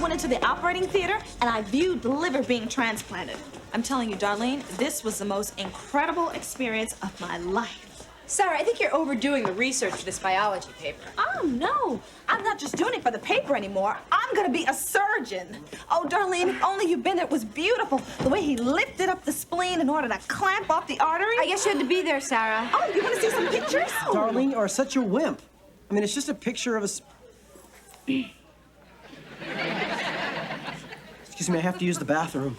went into the operating theater and I viewed the liver being transplanted. I'm telling you, Darlene, this was the most incredible experience of my life. Sarah, I think you're overdoing the research for this biology paper. Oh, no. I'm not just doing it for the paper anymore. I'm gonna be a surgeon. Oh, Darlene, if only you'd been there. It was beautiful. The way he lifted up the spleen in order to clamp off the artery. I guess you had to be there, Sarah. Oh, you wanna see some pictures? Darlene, you are such a wimp. I mean, it's just a picture of a... Excuse me, I have to use the bathroom.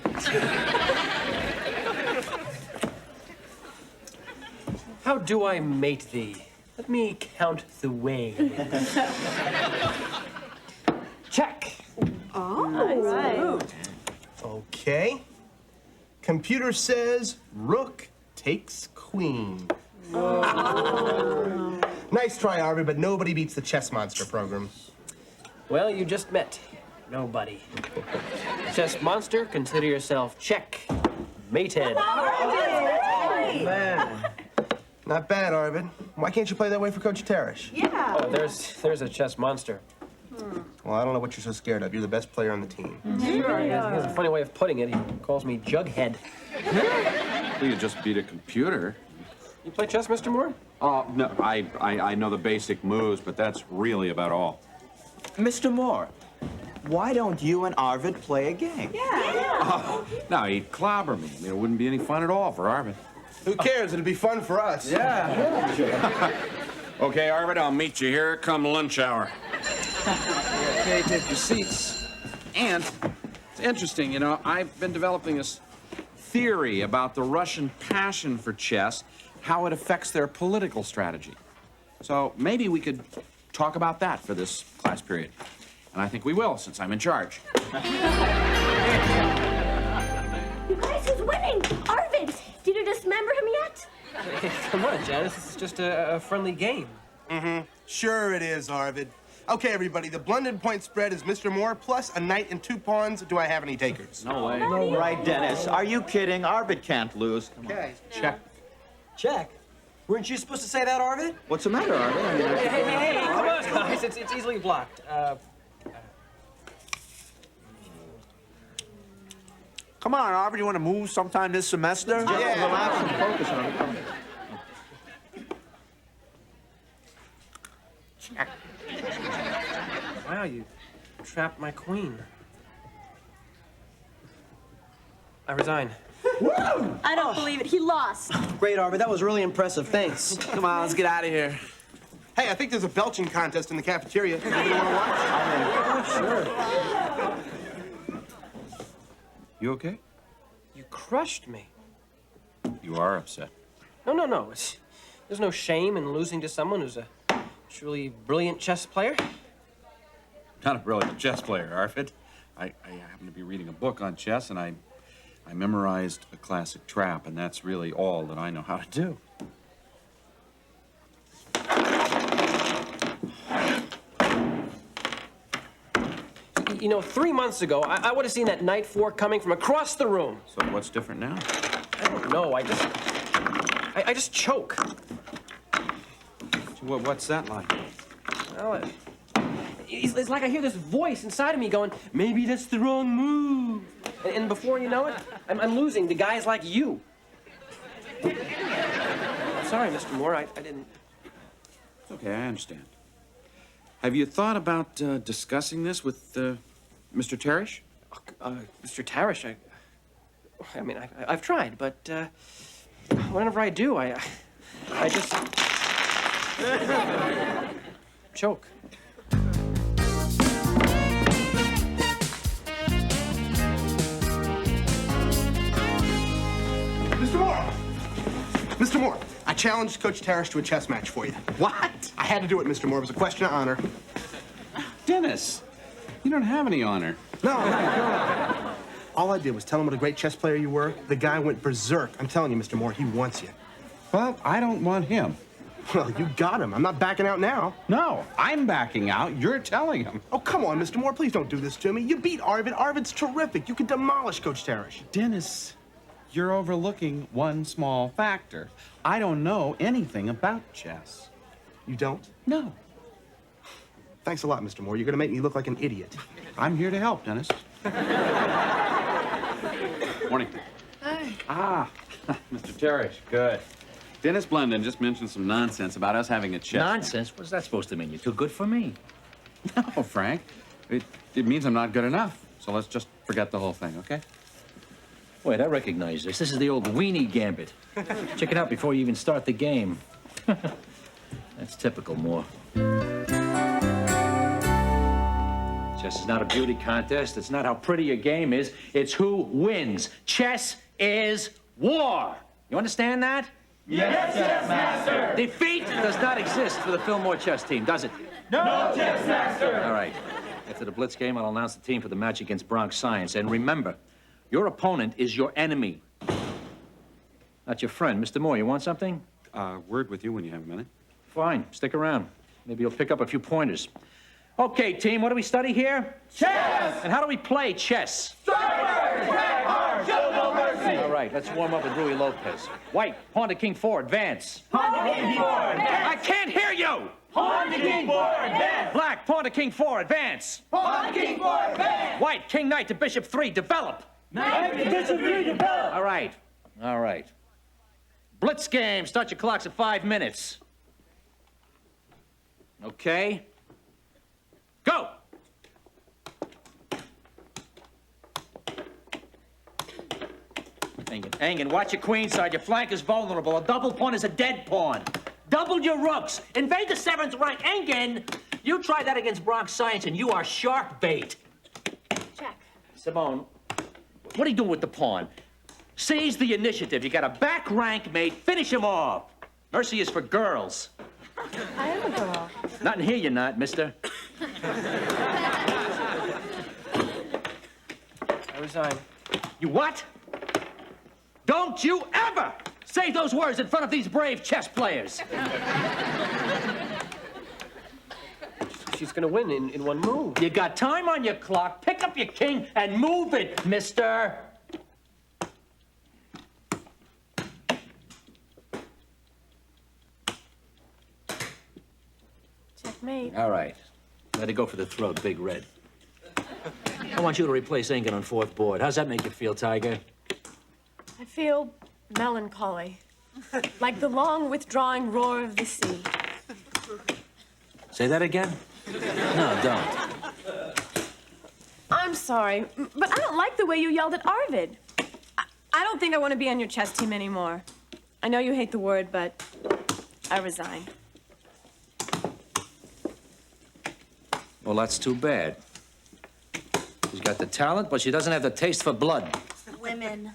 How do I mate thee? Let me count the way. Check. Oh, nice. Okay. Computer says rook takes queen. Nice try, Arvid, but nobody beats the Chess Monster program. Well, you just met nobody. Chess monster, consider yourself check. Mated. Man. Not bad, Arvid. Why can't you play that way for Coach Teresh? Yeah. Oh, there's a chess monster. Well, I don't know what you're so scared of. You're the best player on the team. Sure, he has a funny way of putting it. He calls me Jughead. Well, you just beat a computer. You play chess, Mr. Moore? No, I know the basic moves, but that's really about all. Mr. Moore, why don't you and Arvid play a game? No, he'd clobber me. I mean, it wouldn't be any fun at all for Arvid. Who cares? It'd be fun for us. Okay, Arvid, I'll meet you here come lunch hour. Okay, take your seats. And it's interesting, you know, I've been developing this theory about the Russian passion for chess, how it affects their political strategy. So maybe we could talk about that for this class period. And I think we will, since I'm in charge. You guys, who's winning? Arvid! Did you dismember him yet? Come on, Janice. This is just a friendly game. Sure it is, Arvid. Okay, everybody, the blended point spread is Mr. Moore plus a knight and 2 pawns. Do I have any takers? No way. No, right, Dennis. Are you kidding? Arvid can't lose. Come on. Okay. Check. Check. Weren't you supposed to say that, Arvid? What's the matter, Arvid? I mean, I think Hey, come on, guys. It's easily blocked. Come on, Arvid. You want to move sometime this semester? Just relax and focus on it. Come on. Wow, you trapped my queen. I resign. I don't believe it. He lost. Great, Arvid. That was really impressive. Thanks. Come on, let's get out of here. Hey, I think there's a belching contest in the cafeteria. Anybody want to watch? You okay? You crushed me. You are upset. No. There's no shame in losing to someone who's a truly brilliant chess player. Not a brilliant chess player, Arvid. I happen to be reading a book on chess, and I memorized a classic trap, and that's really all that I know how to do. You know, 3 months ago, I would have seen that knight 4 coming from across the room. So what's different now? I don't know. I just choke. What's that like? Well, it's like I hear this voice inside of me going, maybe that's the wrong move. And before you know it, I'm losing to guys like you. I'm sorry, Mr. Moore, I didn't... It's okay, I understand. Have you thought about discussing this with Mr. Teresh? Mr. Tarish, I've tried, but whenever I do, I just choke. Mr. Moore, I challenged Coach Teresh to a chess match for you. What? I had to do it, Mr. Moore. It was a question of honor. Dennis, you don't have any honor. No. All I did was tell him what a great chess player you were. The guy went berserk. I'm telling you, Mr. Moore, he wants you. Well, I don't want him. Well, you got him. I'm not backing out now. No, I'm backing out. You're telling him. Oh, come on, Mr. Moore. Please don't do this to me. You beat Arvid. Arvid's terrific. You can demolish Coach Teresh. Dennis, you're overlooking one small factor. I don't know anything about chess. You don't? No. Thanks a lot, Mr. Moore. You're gonna make me look like an idiot. I'm here to help, Dennis. Morning. Hi. Ah, Mr. Terrish, good. Dennis Blendon just mentioned some nonsense about us having a chess. Nonsense? What's that supposed to mean? You're too good for me. No, Frank. It means I'm not good enough. So let's just forget the whole thing, okay? Wait, I recognize this. This is the old weenie gambit. Check it out before you even start the game. That's typical, Moore. Chess is not a beauty contest. It's not how pretty a game is. It's who wins. Chess is war. You understand that? Yes, chess master. Defeat does not exist for the Fillmore chess team, does it? No, chess master. All right. After the Blitz game, I'll announce the team for the match against Bronx Science. And remember, your opponent is your enemy, not your friend. Mr. Moore, you want something? Word with you when you have a minute. Fine. Stick around. Maybe you'll pick up a few pointers. Okay, team, what do we study here? Chess. And how do we play chess? Strikers, tag hard, show no mercy. All right, let's warm up with Rui Lopez. White, pawn to king 4, advance. Pawn to king 4, advance. I can't hear you! Pawn to king 4, advance. Black, pawn to king 4, advance. Pawn to king 4, advance. White, king knight to bishop 3, develop. Knight to bishop 3, develop. All right, all right. Blitz game, start your clocks at 5 minutes. Okay? Go! Engen, watch your queen side. Your flank is vulnerable. A double pawn is a dead pawn. Double your rooks. Invade the 7th rank. Engen, you try that against Bronx Science and you are shark bait. Check. Simone, what are you doing with the pawn? Seize the initiative. You got a back rank mate. Finish him off. Mercy is for girls. I am a girl. Not in here, you're not, mister. I resign. You what? Don't you ever say those words in front of these brave chess players. She's gonna win in one move. You got time on your clock. Pick up your king and move it, mister. Checkmate. All right. Let it go for the throat, Big Red. I want you to replace Engen on 4th board. How's that make you feel, Tiger? I feel melancholy. Like the long withdrawing roar of the sea. Say that again? No, don't. I'm sorry, but I don't like the way you yelled at Arvid. I don't think I want to be on your chess team anymore. I know you hate the word, but I resign. Well, that's too bad. She's got the talent, but she doesn't have the taste for blood. Women.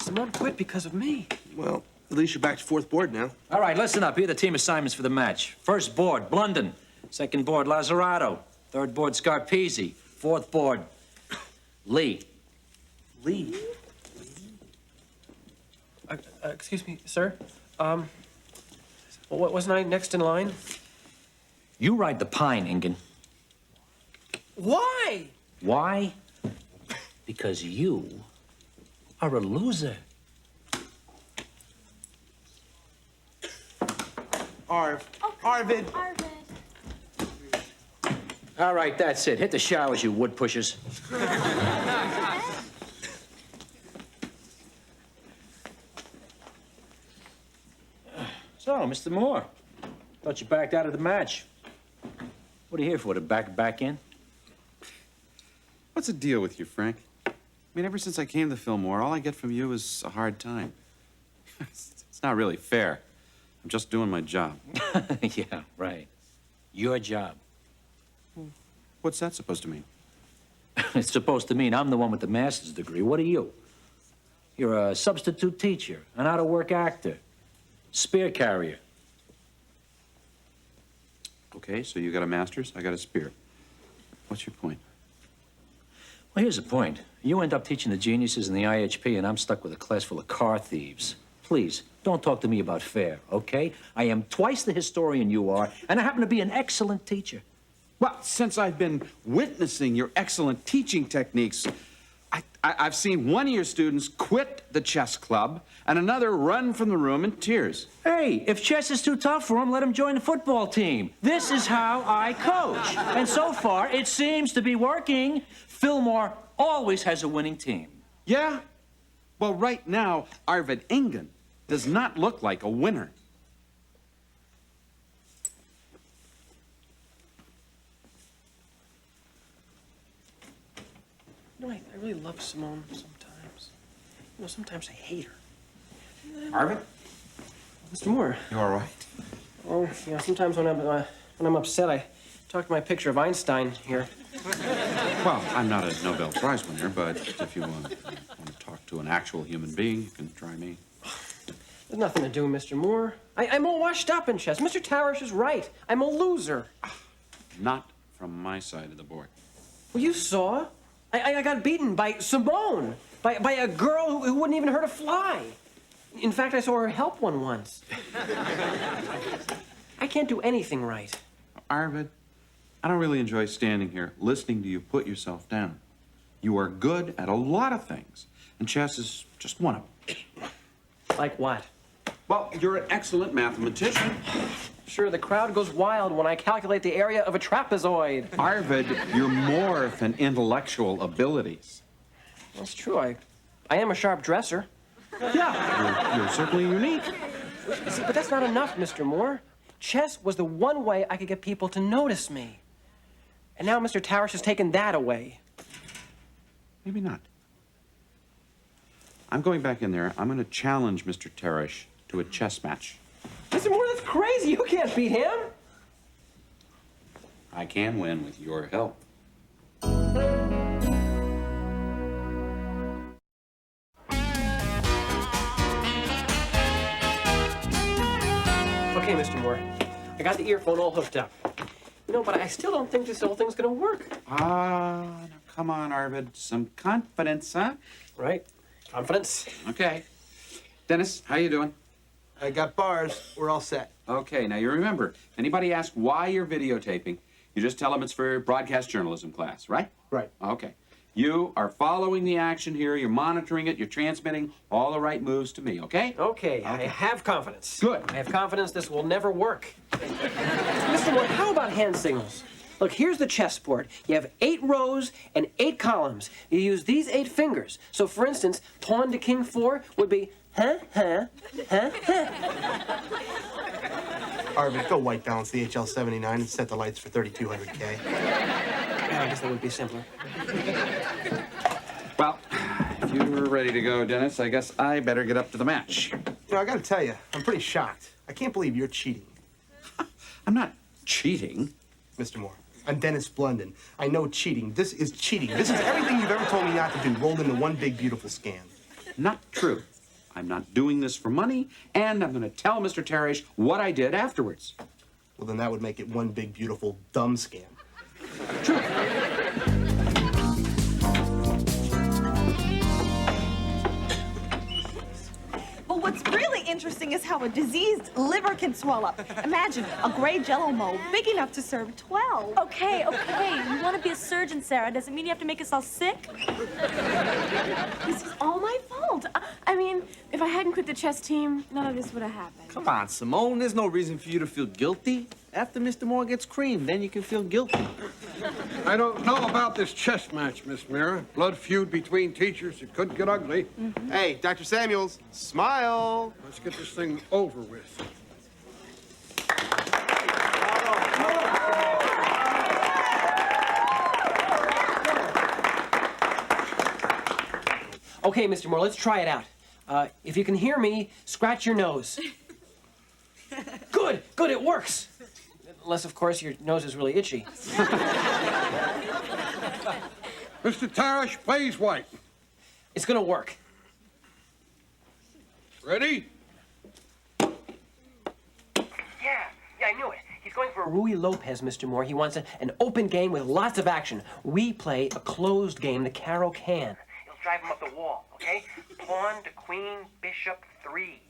Simone quit because of me. Well, at least you're back to 4th board now. All right, listen up. Here are the team assignments for the match. 1st board, Blundin. 2nd board, Lazzarato. 3rd board, Scarpese. 4th board, Lee. Lee. Excuse me, sir. Wasn't I next in line? You ride the pine, Engen. Why? Why? Because you are a loser. Arvid. All right, that's it. Hit the showers, you wood pushers. So, Mr. Moore, thought you backed out of the match. What are you here for, to back in? What's the deal with you, Frank? I mean, ever since I came to Fillmore, all I get from you is a hard time. It's not really fair. I'm just doing my job. Yeah, right. Your job. What's that supposed to mean? It's supposed to mean I'm the one with the master's degree. What are you? You're a substitute teacher, an out-of-work actor, spear carrier. Okay, so you got a master's, I got a spear. What's your point? Well, here's the point. You end up teaching the geniuses in the IHP, and I'm stuck with a class full of car thieves. Please, don't talk to me about fair, okay? I am twice the historian you are, and I happen to be an excellent teacher. Well, since I've been witnessing your excellent teaching techniques, I've seen one of your students quit the chess club and another run from the room in tears. Hey, if chess is too tough for him, let him join the football team. This is how I coach. And so far, it seems to be working. Fillmore always has a winning team. Yeah? Well, right now, Arvid Engen does not look like a winner. You know, I really love Simone sometimes. You know, sometimes I hate her. Arvid? Mr. Moore. You all right? Oh, you know, sometimes when I'm upset, I talk to my picture of Einstein here. Well, I'm not a Nobel Prize winner, but if you want to talk to an actual human being, you can try me. There's nothing to do, Mr. Moore. I'm all washed up in chess. Mr. Tarish is right. I'm a loser. Not from my side of the board. Well, you saw. I got beaten by Simone, by a girl who wouldn't even hurt a fly. In fact, I saw her help one once. I can't do anything right. Arvid, I don't really enjoy standing here listening to you put yourself down. You are good at a lot of things, and chess is just one of them. Like what? Well, you're an excellent mathematician. Sure, the crowd goes wild when I calculate the area of a trapezoid. Arvid, you're more than intellectual abilities. That's true. I am a sharp dresser. Yeah, you're certainly unique. See, but that's not enough, Mr. Moore. Chess was the one way I could get people to notice me. And now Mr. Tarish has taken that away. Maybe not. I'm going back in there. I'm going to challenge Mr. Tarish to a chess match. Mr. Moore, that's crazy. You can't beat him. I can win with your help. Okay, Mr. Moore. I got the earphone all hooked up. You know, but I still don't think this whole thing's gonna work. Now come on, Arvid. Some confidence, huh? Right. Confidence. Okay. Dennis, how you doing? I got bars. We're all set. Okay, now you remember, if anybody asks why you're videotaping, you just tell them it's for broadcast journalism class, right? Right. Okay. You are following the action here, you're monitoring it, you're transmitting all the right moves to me, okay? Okay, I have confidence. Good. I have confidence this will never work. Mr. Moore, how about hand signals? Look, here's the chessboard. You have 8 rows and 8 columns. You use these 8 fingers. So, for instance, pawn to king 4 would be Arvid, go white balance the HL79 and set the lights for 3200K. I guess that would be simpler. Well, if you're ready to go, Dennis, I guess I better get up to the match. You know, I gotta tell you, I'm pretty shocked. I can't believe you're cheating. I'm not cheating. Mr. Moore, I'm Dennis Blunden. I know cheating. This is cheating. This is everything you've ever told me not to do, rolled into one big, beautiful scam. Not true. I'm not doing this for money, and I'm going to tell Mr. Tarish what I did afterwards. Well, then that would make it one big, beautiful, dumb scam. True. But what's really interesting is how a diseased liver can swell up. Imagine a gray jello mold big enough to serve 12. Okay. You want to be a surgeon, Sarah. Doesn't mean you have to make us all sick. This is all my fault. I mean, if I hadn't quit the chess team, none of this would have happened. Come on, Simone. There's no reason for you to feel guilty. After Mr. Moore gets creamed, then you can feel guilty. I don't know about this chess match, Miss Mira. Blood feud between teachers. It could get ugly. Mm-hmm. Hey, Dr. Samuels, smile. Let's get this thing over with. Okay, Mr. Moore, let's try it out. If you can hear me, scratch your nose. Good, it works. Unless, of course, your nose is really itchy. Mr. Tarish plays white. It's gonna work. Ready? Yeah, I knew it. He's going for Rui Lopez, Mr. Moore. He wants an open game with lots of action. We play a closed game the Caro-Can. It'll drive him up the wall, okay? Pawn to queen, bishop, 3.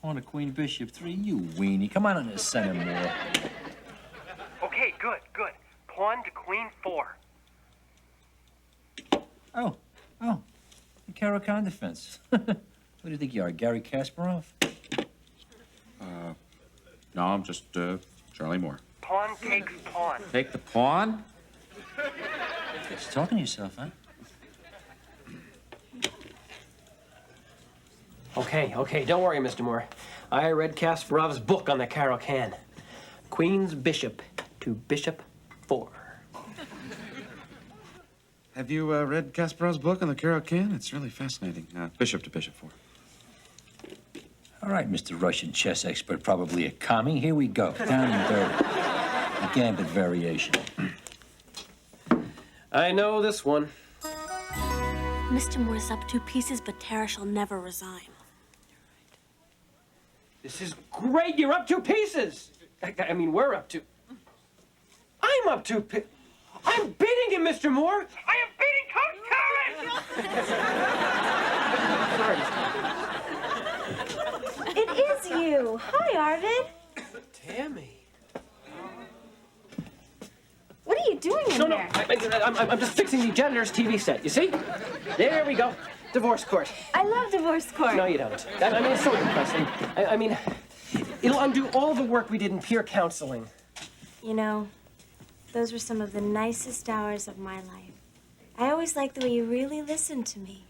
On a queen bishop 3, you weenie. Come on in the center, Moore. Okay, good. Pawn to queen 4. Oh, the Caro-Kann defense. What do you think you are, Gary Kasparov? No, I'm just Charlie Moore. Pawn takes pawn. Take the pawn? Just talking to yourself, huh? Okay, don't worry, Mr. Moore. I read Kasparov's book on the Caro-Kann. Queen's Bishop to Bishop 4. Have you read Kasparov's book on the Caro-Kann? It's really fascinating. Bishop to Bishop 4. All right, Mr. Russian chess expert, probably a commie. Here we go. Down and dirty. The gambit variation. I know this one. Mr. Moore is up 2 pieces, but Tara shall never resign. This is great. You're up 2 pieces. I mean, we're up 2. I'm up 2 pieces. I'm beating him, Mr. Moore. I am beating Coach Terrence! It is you. Hi, Arvid. Tammy. What are you doing in No, there? I'm just fixing the janitor's TV set. You see? There we go. Divorce court. I love divorce court. No, you don't. I mean, it's so depressing. I mean, it'll undo all the work we did in peer counseling. You know, those were some of the nicest hours of my life. I always liked the way you really listened to me.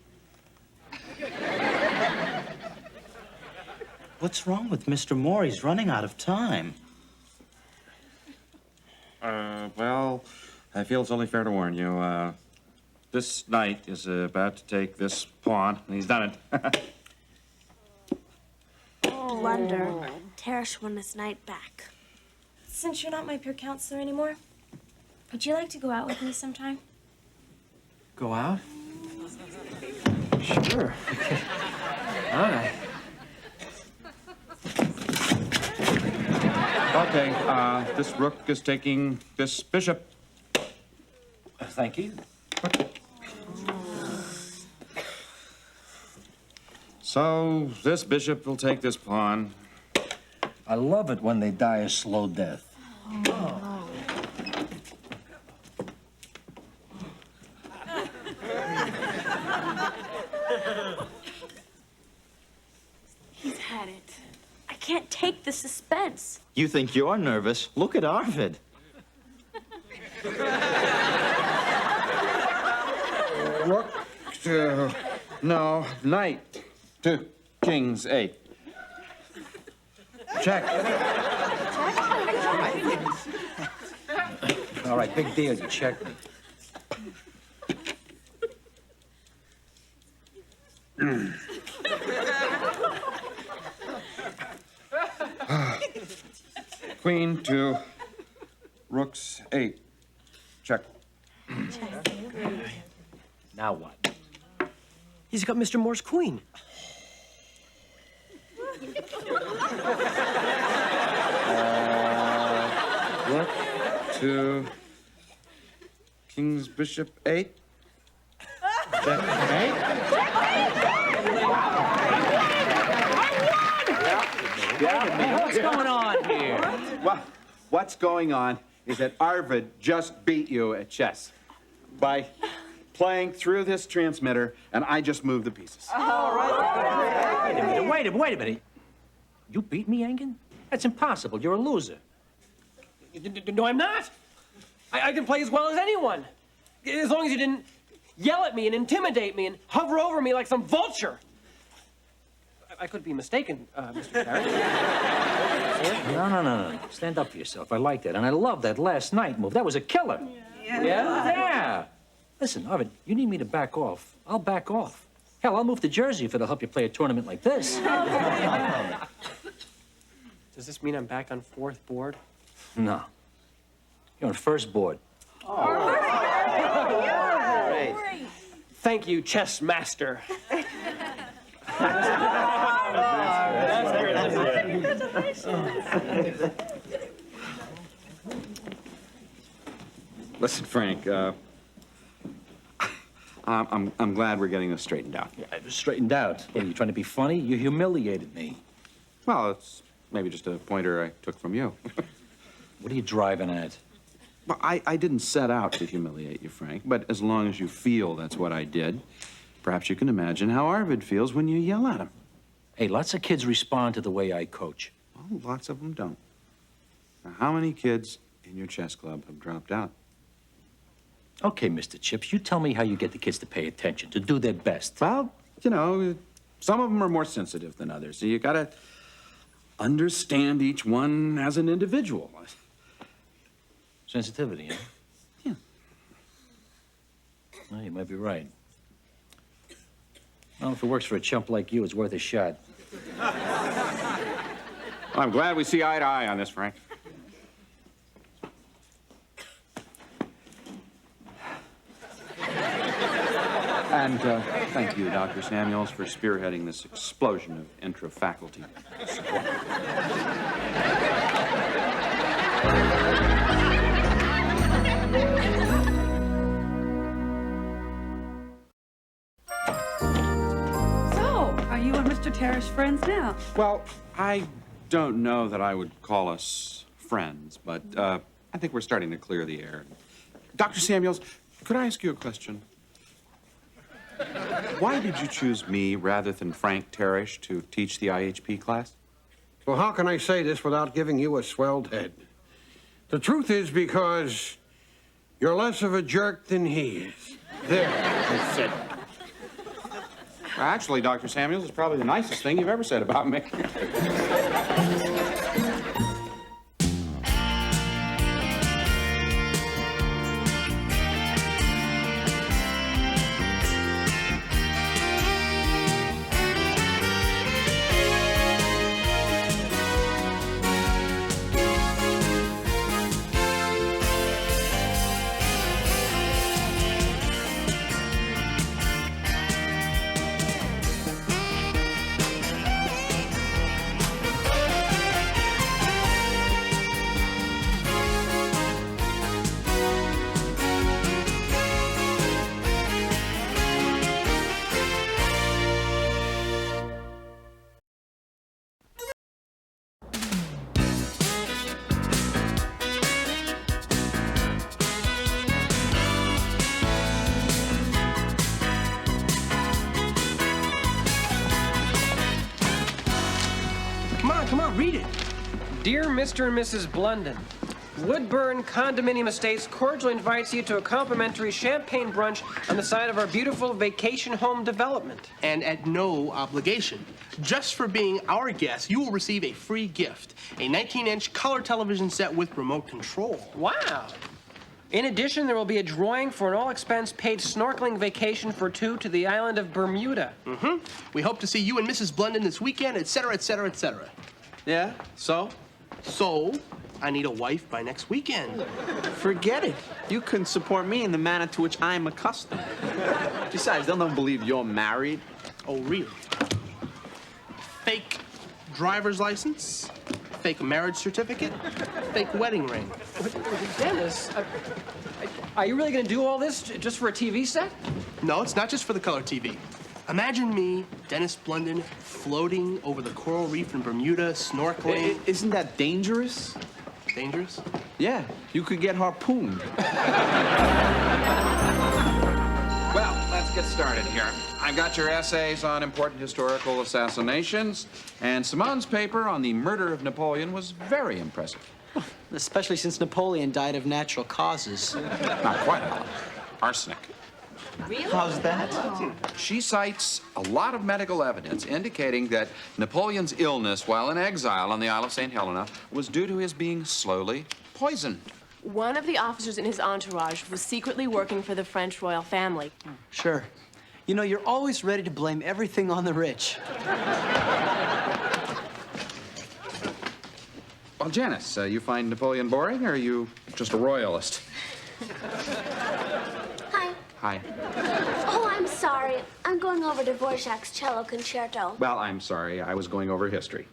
What's wrong with Mr. Moore? He's running out of time. Well, I feel it's only fair to warn you. This knight is about to take this pawn, and he's done it. Blunder. Tarish won his night back. Since you're not my peer counselor anymore, would you like to go out with me sometime? Go out? Sure. All right. Okay, this rook is taking this bishop. Thank you. So, this bishop will take this pawn. I love it when they die a slow death. He's had it. I can't take the suspense. You think you're nervous? Look at Arvid. Rook to... No, knight to king's 8. Check. All right, big deal. You checked me. Queen to rook's 8. Check. Now what? He's got Mr. Moore's queen. Rook to king's bishop 8. Checkmate. What's going on here? Well, what's going on is that Arvid just beat you at chess by playing through this transmitter, and I just moved the pieces. Wait a minute. You beat me, Engen? That's impossible. You're a loser. No, I'm not. I can play as well as anyone. As long as you didn't yell at me and intimidate me and hover over me like some vulture. I could be mistaken, Mr. Carrot. No. Stand up for yourself. I like that. And I love that last night move. That was a killer. Yeah? Listen, Arvid, you need me to back off. I'll back off. Hell, I'll move to Jersey if it'll help you play a tournament like this. Does this mean I'm back on 4th board? No. You're on first board. Thank you, chess master. Listen, Frank, I'm glad we're getting this straightened out. Yeah, straightened out. What, are you trying to be funny? You humiliated me. Well, it's maybe just a pointer I took from you. What are you driving at? Well, I didn't set out to humiliate you, Frank, but as long as you feel that's what I did, perhaps you can imagine how Arvid feels when you yell at him. Hey, lots of kids respond to the way I coach. Well, lots of them don't. Now, how many kids in your chess club have dropped out? Okay, Mr. Chips, you tell me how you get the kids to pay attention, to do their best. Well, you know, some of them are more sensitive than others, so you gotta understand each one as an individual. Sensitivity, huh? Yeah. Well, you might be right. Well, if it works for a chump like you, it's worth a shot. Well, I'm glad we see eye to eye on this, Frank. And thank you, Dr. Samuels, for spearheading this explosion of intra-faculty support. So, are you and Mr. Teresh friends now? Well, I don't know that I would call us friends, but I think we're starting to clear the air. Dr. Samuels, could I ask you a question? Why did you choose me rather than Frank Teresh to teach the IHP class? Well, how can I say this without giving you a swelled head? The truth is because you're less of a jerk than he is. There, I said. Well, actually, Dr. Samuels, it's probably the nicest thing you've ever said about me. Come on, read it. Dear Mr. and Mrs. Blunden, Woodburn Condominium Estates cordially invites you to a complimentary champagne brunch on the side of our beautiful vacation home development. And at no obligation. Just for being our guest, you will receive a free gift, a 19-inch color television set with remote control. Wow. In addition, there will be a drawing for an all-expense-paid snorkeling vacation for two to the island of Bermuda. Mm-hmm. We hope to see you and Mrs. Blunden this weekend, etc., etc., etc. Yeah, so? So, I need a wife by next weekend. Forget it. You couldn't support me in the manner to which I'm accustomed. Besides, they'll never believe you're married. Oh, really? Fake driver's license, fake marriage certificate, fake wedding ring. Dennis, are you really going to do all this just for a TV set? No, it's not just for the color TV. Imagine me, Dennis Blunden, floating over the coral reef in Bermuda, snorkeling. Isn't that dangerous? Dangerous? Yeah, you could get harpooned. Well, let's get started here. I've got your essays on important historical assassinations, and Simone's paper on the murder of Napoleon was very impressive. Especially since Napoleon died of natural causes. Not quite all. Arsenic. Really? How's that? She cites a lot of medical evidence indicating that Napoleon's illness while in exile on the Isle of St. Helena was due to his being slowly poisoned. One of the officers in his entourage was secretly working for the French royal family. Sure. You know, you're always ready to blame everything on the rich. Well, Janice, you find Napoleon boring, or are you just a royalist? Hi. Hi. Oh, I'm sorry. I'm going over to Dvorak's cello concerto. Well, I'm sorry. I was going over history.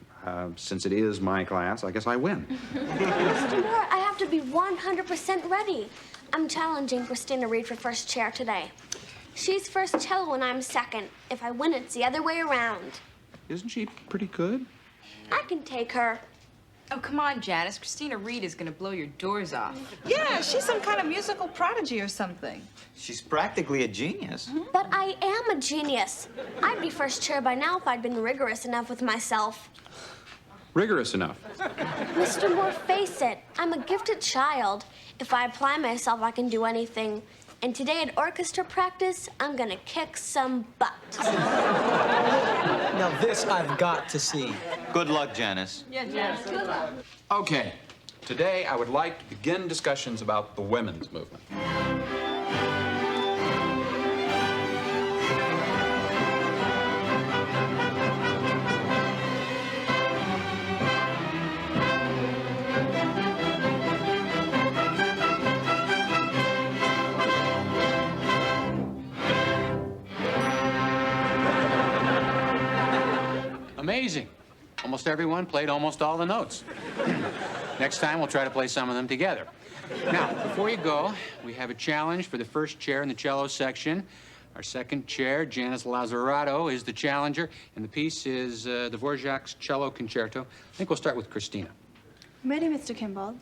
Since it is my class, I guess I win. Mr. Moore, I have to be 100% ready. I'm challenging Christina Reed for first chair today. She's first cello and I'm second. If I win, it's the other way around. Isn't she pretty good? I can take her. Oh, come on, Janice. Christina Reed is gonna blow your doors off. Yeah, she's some kind of musical prodigy or something. She's practically a genius. But I am a genius. I'd be first chair by now if I'd been rigorous enough with myself. Rigorous enough. Mr. Moore, face it. I'm a gifted child. If I apply myself, I can do anything. And today at orchestra practice, I'm gonna kick some butt. Now this I've got to see. Good luck, Janice. Yeah, Janice. Good luck. Okay, today I would like to begin discussions about the women's movement. Amazing. Almost everyone played almost all the notes. Next time, we'll try to play some of them together. Now, before you go, we have a challenge for the first chair in the cello section. Our second chair, Janice Lazzarato, is the challenger, and the piece is Dvorak's Cello Concerto. I think we'll start with Christina. Ready, Mr. Kimball?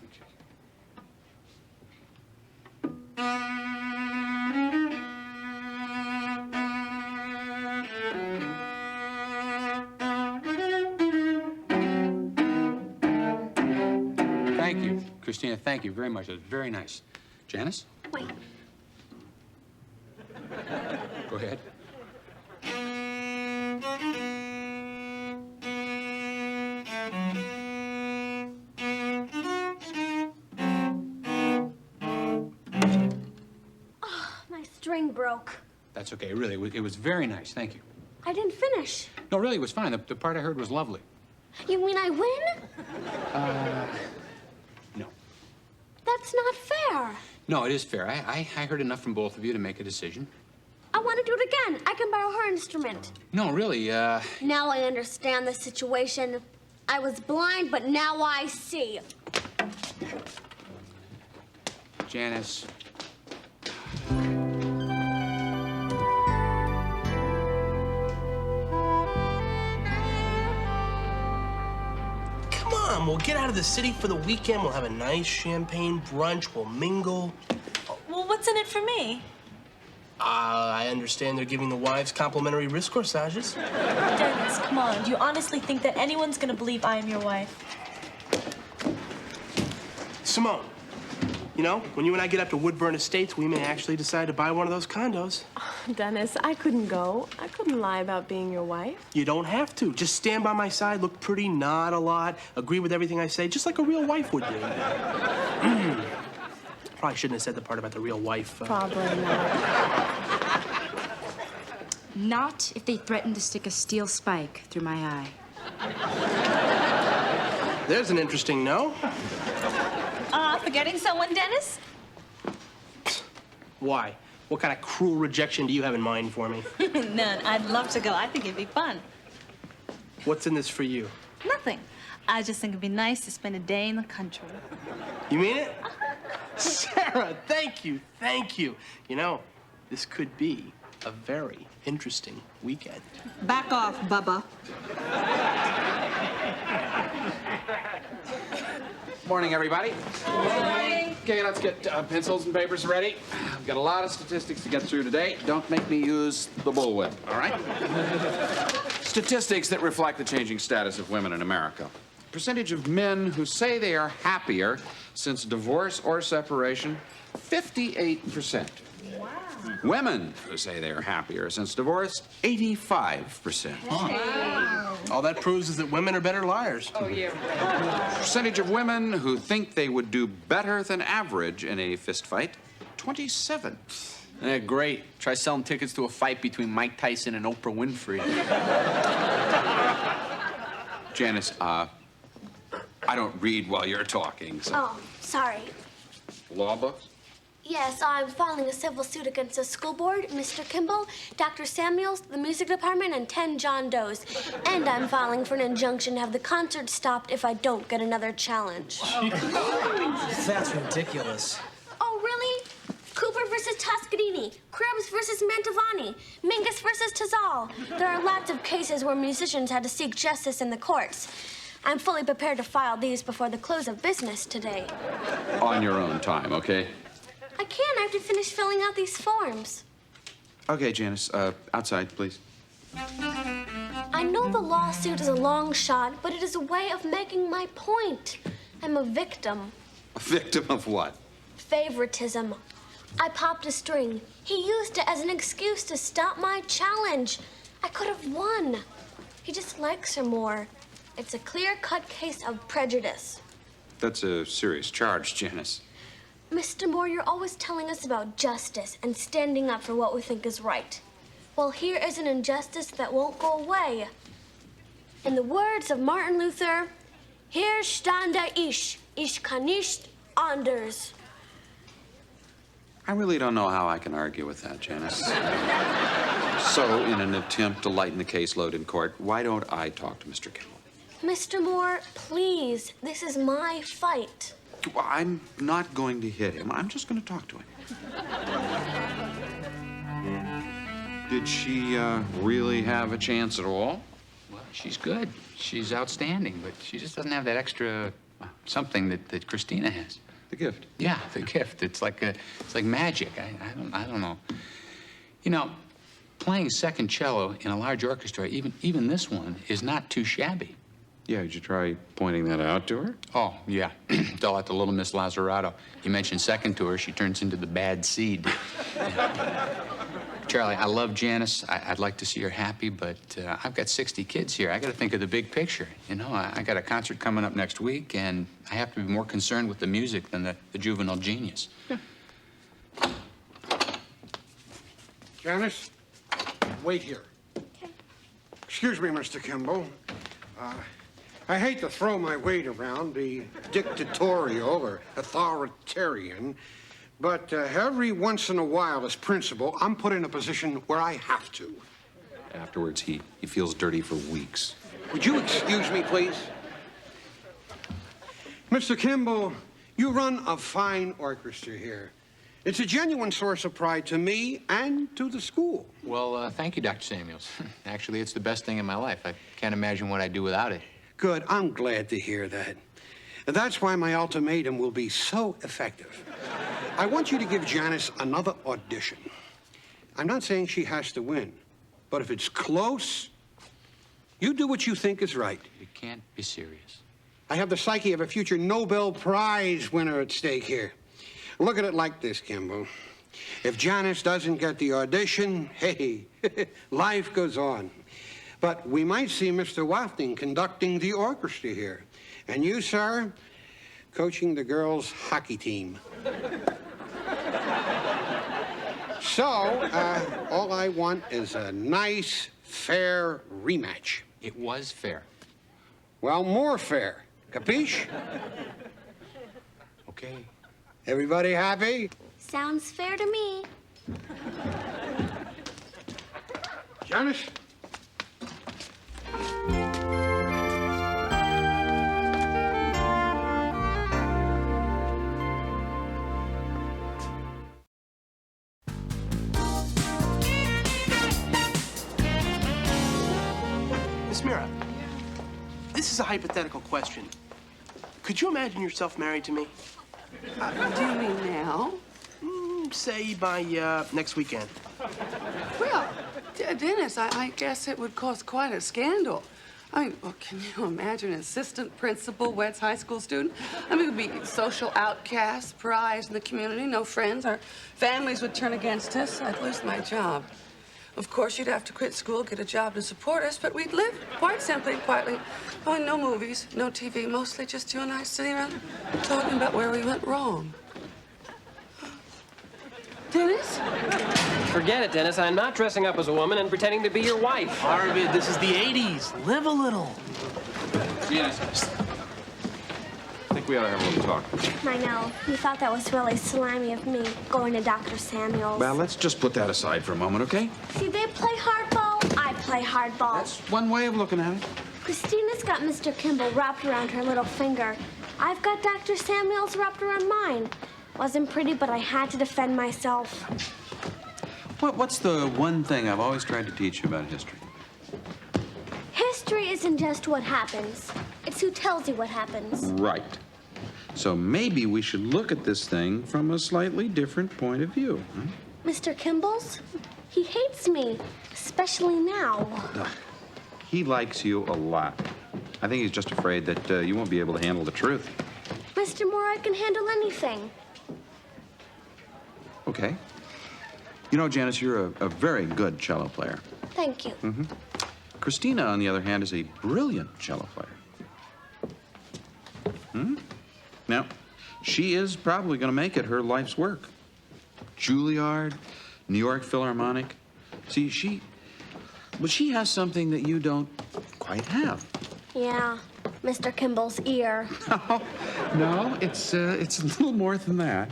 Thank you, Christina. Thank you very much. That was very nice. Janice? Wait. Go ahead. Oh, my string broke. That's okay, really. It was very nice. Thank you. I didn't finish. No, really, it was fine. The part I heard was lovely. You mean I win? No. That's not fair. No, it is fair. I heard enough from both of you to make a decision. I want to do it again. I can borrow her instrument. No, really, Now I understand the situation. I was blind, but now I see. Janice. Come on, we'll get out of the city for the weekend. We'll have a nice champagne brunch. We'll mingle. Well, what's in it for me? I understand they're giving the wives complimentary wrist corsages. Dennis, come on. Do you honestly think that anyone's gonna believe I am your wife? Simone, you know, when you and I get up to Woodburn Estates, we may actually decide to buy one of those condos. Dennis, I couldn't go. I couldn't lie about being your wife. You don't have to. Just stand by my side, look pretty, nod a lot, agree with everything I say, just like a real wife would do. Probably shouldn't have said the part about the real wife. Probably not. Not if they threaten to stick a steel spike through my eye. There's an interesting no. Forgetting someone, Dennis? Why? What kind of cruel rejection do you have in mind for me? None. I'd love to go. I think it'd be fun. What's in this for you? Nothing. I just think it'd be nice to spend a day in the country. You mean it? Sarah, thank you, thank you. You know, this could be a very interesting weekend. Back off, Bubba. Morning, everybody. Morning. Okay, let's get pencils and papers ready. I've got a lot of statistics to get through today. Don't make me use the bullwhip, all right? Statistics that reflect the changing status of women in America. Percentage of men who say they are happier since divorce or separation, 58%. Wow. Women who say they are happier since divorce, 85%. Wow. All that proves is that women are better liars. Oh, yeah. Percentage of women who think they would do better than average in a fist fight, 27. Great. Try selling tickets to a fight between Mike Tyson and Oprah Winfrey. Janice, I don't read while you're talking, so. Oh, sorry. Law books? Yes, I'm filing a civil suit against the school board, Mr. Kimball, Dr. Samuels, the music department, and 10 John Does. And I'm filing for an injunction to have the concert stopped if I don't get another challenge. That's ridiculous. Oh, really? Cooper versus Toscanini, Krebs versus Mantovani, Mingus versus Tazal. There are lots of cases where musicians had to seek justice in the courts. I'm fully prepared to file these before the close of business today. On your own time, okay? I can't. I have to finish filling out these forms. Okay, Janice, outside, please. I know the lawsuit is a long shot, but it is a way of making my point. I'm a victim. A victim of what? Favoritism. I popped a string. He used it as an excuse to stop my challenge. I could have won. He just likes her more. It's a clear-cut case of prejudice. That's a serious charge, Janice. Mr. Moore, you're always telling us about justice and standing up for what we think is right. Well, here is an injustice that won't go away. In the words of Martin Luther, hier stande ich kann nicht anders. I really don't know how I can argue with that, Janice. So, in an attempt to lighten the caseload in court, why don't I talk to Mr. Kimball? Mr. Moore, please, this is my fight. Well, I'm not going to hit him. I'm just going to talk to him. Did she really have a chance at all? Well, she's good. She's outstanding, but she just doesn't have that extra something that Christina has. The gift. Yeah, the gift. It's like magic. I don't know. You know, playing second cello in a large orchestra, even this one, is not too shabby. Yeah, did you try pointing that out to her? Oh, yeah. Tell that to little Miss Lazzarato. You mention second to her, she turns into the bad seed. Charlie, I love Janice. I'd like to see her happy, but I've got 60 kids here. I got to think of the big picture. You know, I got a concert coming up next week, and I have to be more concerned with the music than the juvenile genius. Janice, wait here. Okay. Excuse me, Mr. Kimball. I hate to throw my weight around, be dictatorial or authoritarian, but every once in a while, as principal, I'm put in a position where I have to. Afterwards, he feels dirty for weeks. Would you excuse me, please? Mr. Kimball, you run a fine orchestra here. It's a genuine source of pride to me and to the school. Well, thank you, Dr. Samuels. Actually, it's the best thing in my life. I can't imagine what I'd do without it. Good. I'm glad to hear that. That's why my ultimatum will be so effective. I want you to give Janice another audition. I'm not saying she has to win, but if it's close, you do what you think is right. You can't be serious. I have the psyche of a future Nobel Prize winner at stake here. Look at it like this, Kimball. If Janice doesn't get the audition, hey, life goes on. But we might see Mr. Wafting conducting the orchestra here. And you, sir, coaching the girls' hockey team. So, all I want is a nice, fair rematch. It was fair. Well, more fair. Capiche? Okay. Everybody happy? Sounds fair to me. Janice? Miss Mira, this is a hypothetical question. Could you imagine yourself married to me? Do you mean now? Say by next weekend. Well, Dennis, I guess it would cause quite a scandal. I mean, well, can you imagine an assistant principal weds high school student? I mean, we'd be social outcasts, pariahs in the community, no friends. Our families would turn against us. I'd lose my job. Of course, you'd have to quit school, get a job to support us, but we'd live quite simply and quietly. Oh, and no movies, no TV, mostly just you and I sitting around talking about where we went wrong. Dennis? Forget it, Dennis. I'm not dressing up as a woman and pretending to be your wife. Arvid, this is the 80s. Live a little. Yes. I think we ought to have a little talk. I know. You thought that was really slimy of me, going to Dr. Samuels. Well, let's just put that aside for a moment, okay? See, they play hardball, I play hardball. That's one way of looking at it. Christina's got Mr. Kimball wrapped around her little finger. I've got Dr. Samuels wrapped around mine. Wasn't pretty, but I had to defend myself. What's the one thing I've always tried to teach you about history? History isn't just what happens. It's who tells you what happens. Right. So maybe we should look at this thing from a slightly different point of view. Huh? Mr. Kimball's? He hates me, especially now. Ugh. He likes you a lot. I think he's just afraid that you won't be able to handle the truth. Mr. Moore, I can handle anything. Okay. You know, Janice, you're a very good cello player. Thank you. Mm-hmm. Christina, on the other hand, is a brilliant cello player. Now, she is probably going to make it her life's work. Juilliard, New York Philharmonic. See, she has something that you don't quite have. Yeah, Mr. Kimball's ear. No, it's a little more than that.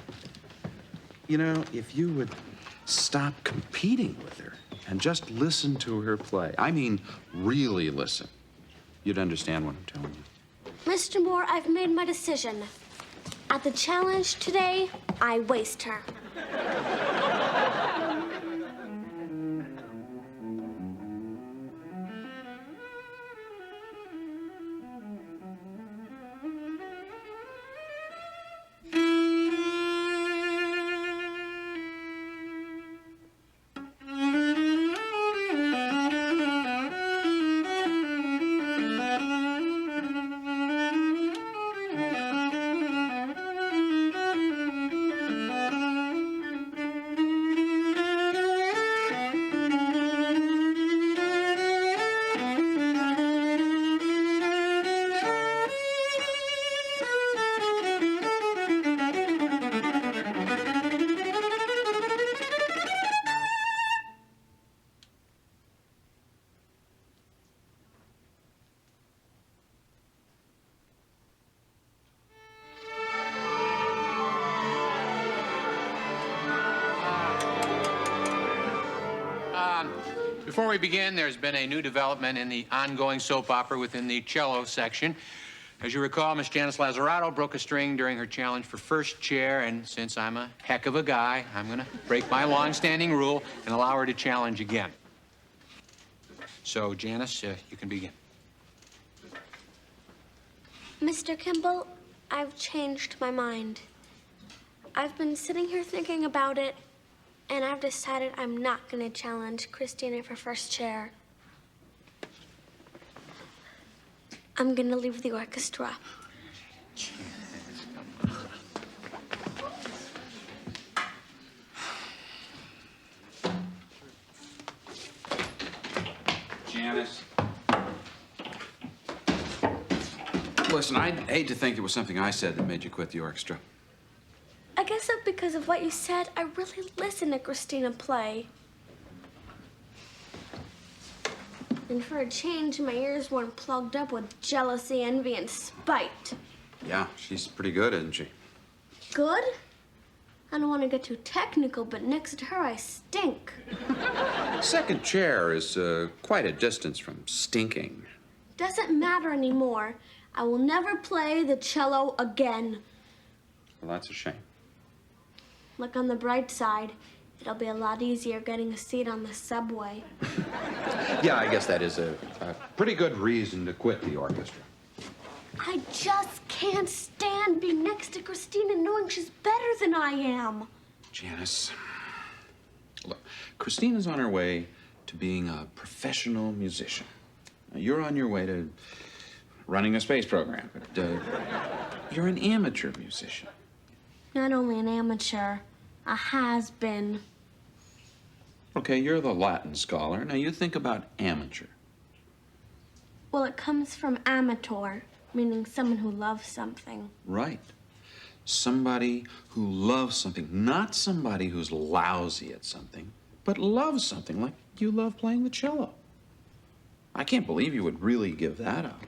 You know, if you would stop competing with her and just listen to her play, I mean, really listen, you'd understand what I'm telling you. Mr. Moore, I've made my decision. At the challenge today, I waste her. Before we begin, there's been a new development in the ongoing soap opera within the cello section. As you recall, Miss Janice Lazzarato broke a string during her challenge for first chair, and since I'm a heck of a guy, I'm gonna break my long-standing rule and allow her to challenge again. So, Janice, you can begin. Mr. Kimball, I've changed my mind. I've been sitting here thinking about it, and I've decided I'm not going to challenge Christina for first chair. I'm going to leave the orchestra. Janice. Listen, I'd hate to think it was something I said that made you quit the orchestra. I guess that because of what you said, I really listened to Christina play. And for a change, my ears weren't plugged up with jealousy, envy, and spite. Yeah, she's pretty good, isn't she? Good? I don't want to get too technical, but next to her, I stink. Second chair is quite a distance from stinking. Doesn't matter anymore. I will never play the cello again. Well, that's a shame. Look on the bright side. It'll be a lot easier getting a seat on the subway. Yeah, I guess that is a pretty good reason to quit the orchestra. I just can't stand being next to Christina knowing she's better than I am. Janice, look, Christina's on her way to being a professional musician. Now, you're on your way to running a space program, but you're an amateur musician. Not only an amateur, a has-been. Okay, you're the Latin scholar. Now you think about amateur. Well, it comes from amateur, meaning someone who loves something. Right. Somebody who loves something, not somebody who's lousy at something, but loves something, like you love playing the cello. I can't believe you would really give that up.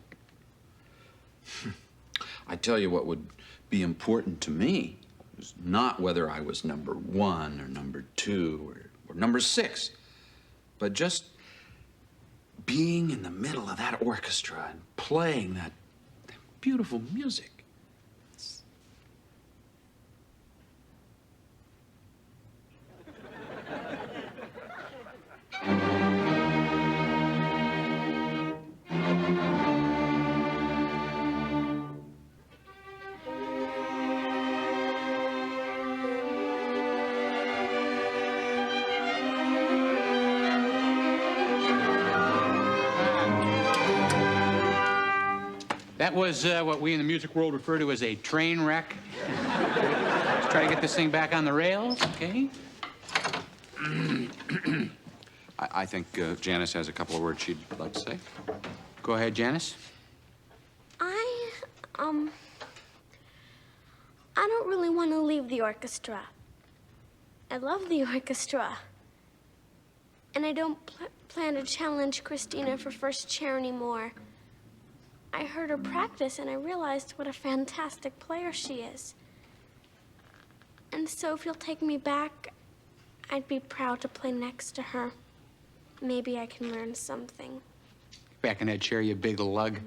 I tell you what would be important to me was not whether I was number 1 or number 2 or number 6, but just being in the middle of that orchestra and playing that beautiful music. was what we in the music world refer to as a train wreck. Let's try to get this thing back on the rails, okay? I think Janice has a couple of words she'd like to say. Go ahead, Janice. I don't really want to leave the orchestra. I love the orchestra. And I don't plan to challenge Christina for first chair anymore. I heard her practice and I realized what a fantastic player she is. And so if you'll take me back, I'd be proud to play next to her. Maybe I can learn something. Back in that chair, you big lug.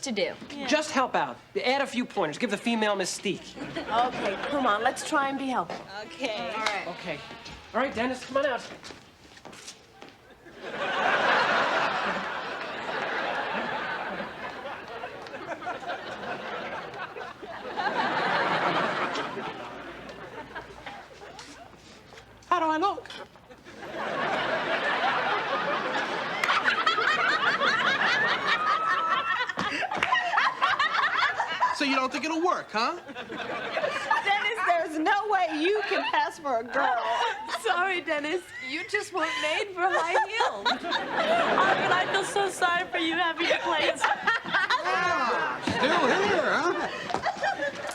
To do? Just help out. Add a few pointers. Give the female mystique. Okay, come on. Let's try and be helpful. Okay. All right. Okay. All right, Dennis, come on out. How do I look? So you don't think it'll work, huh? Dennis, there's no way you can pass for a girl. Sorry, Dennis. You just weren't made for high heels. Arvin, I feel so sorry for you having to play. Still here, huh?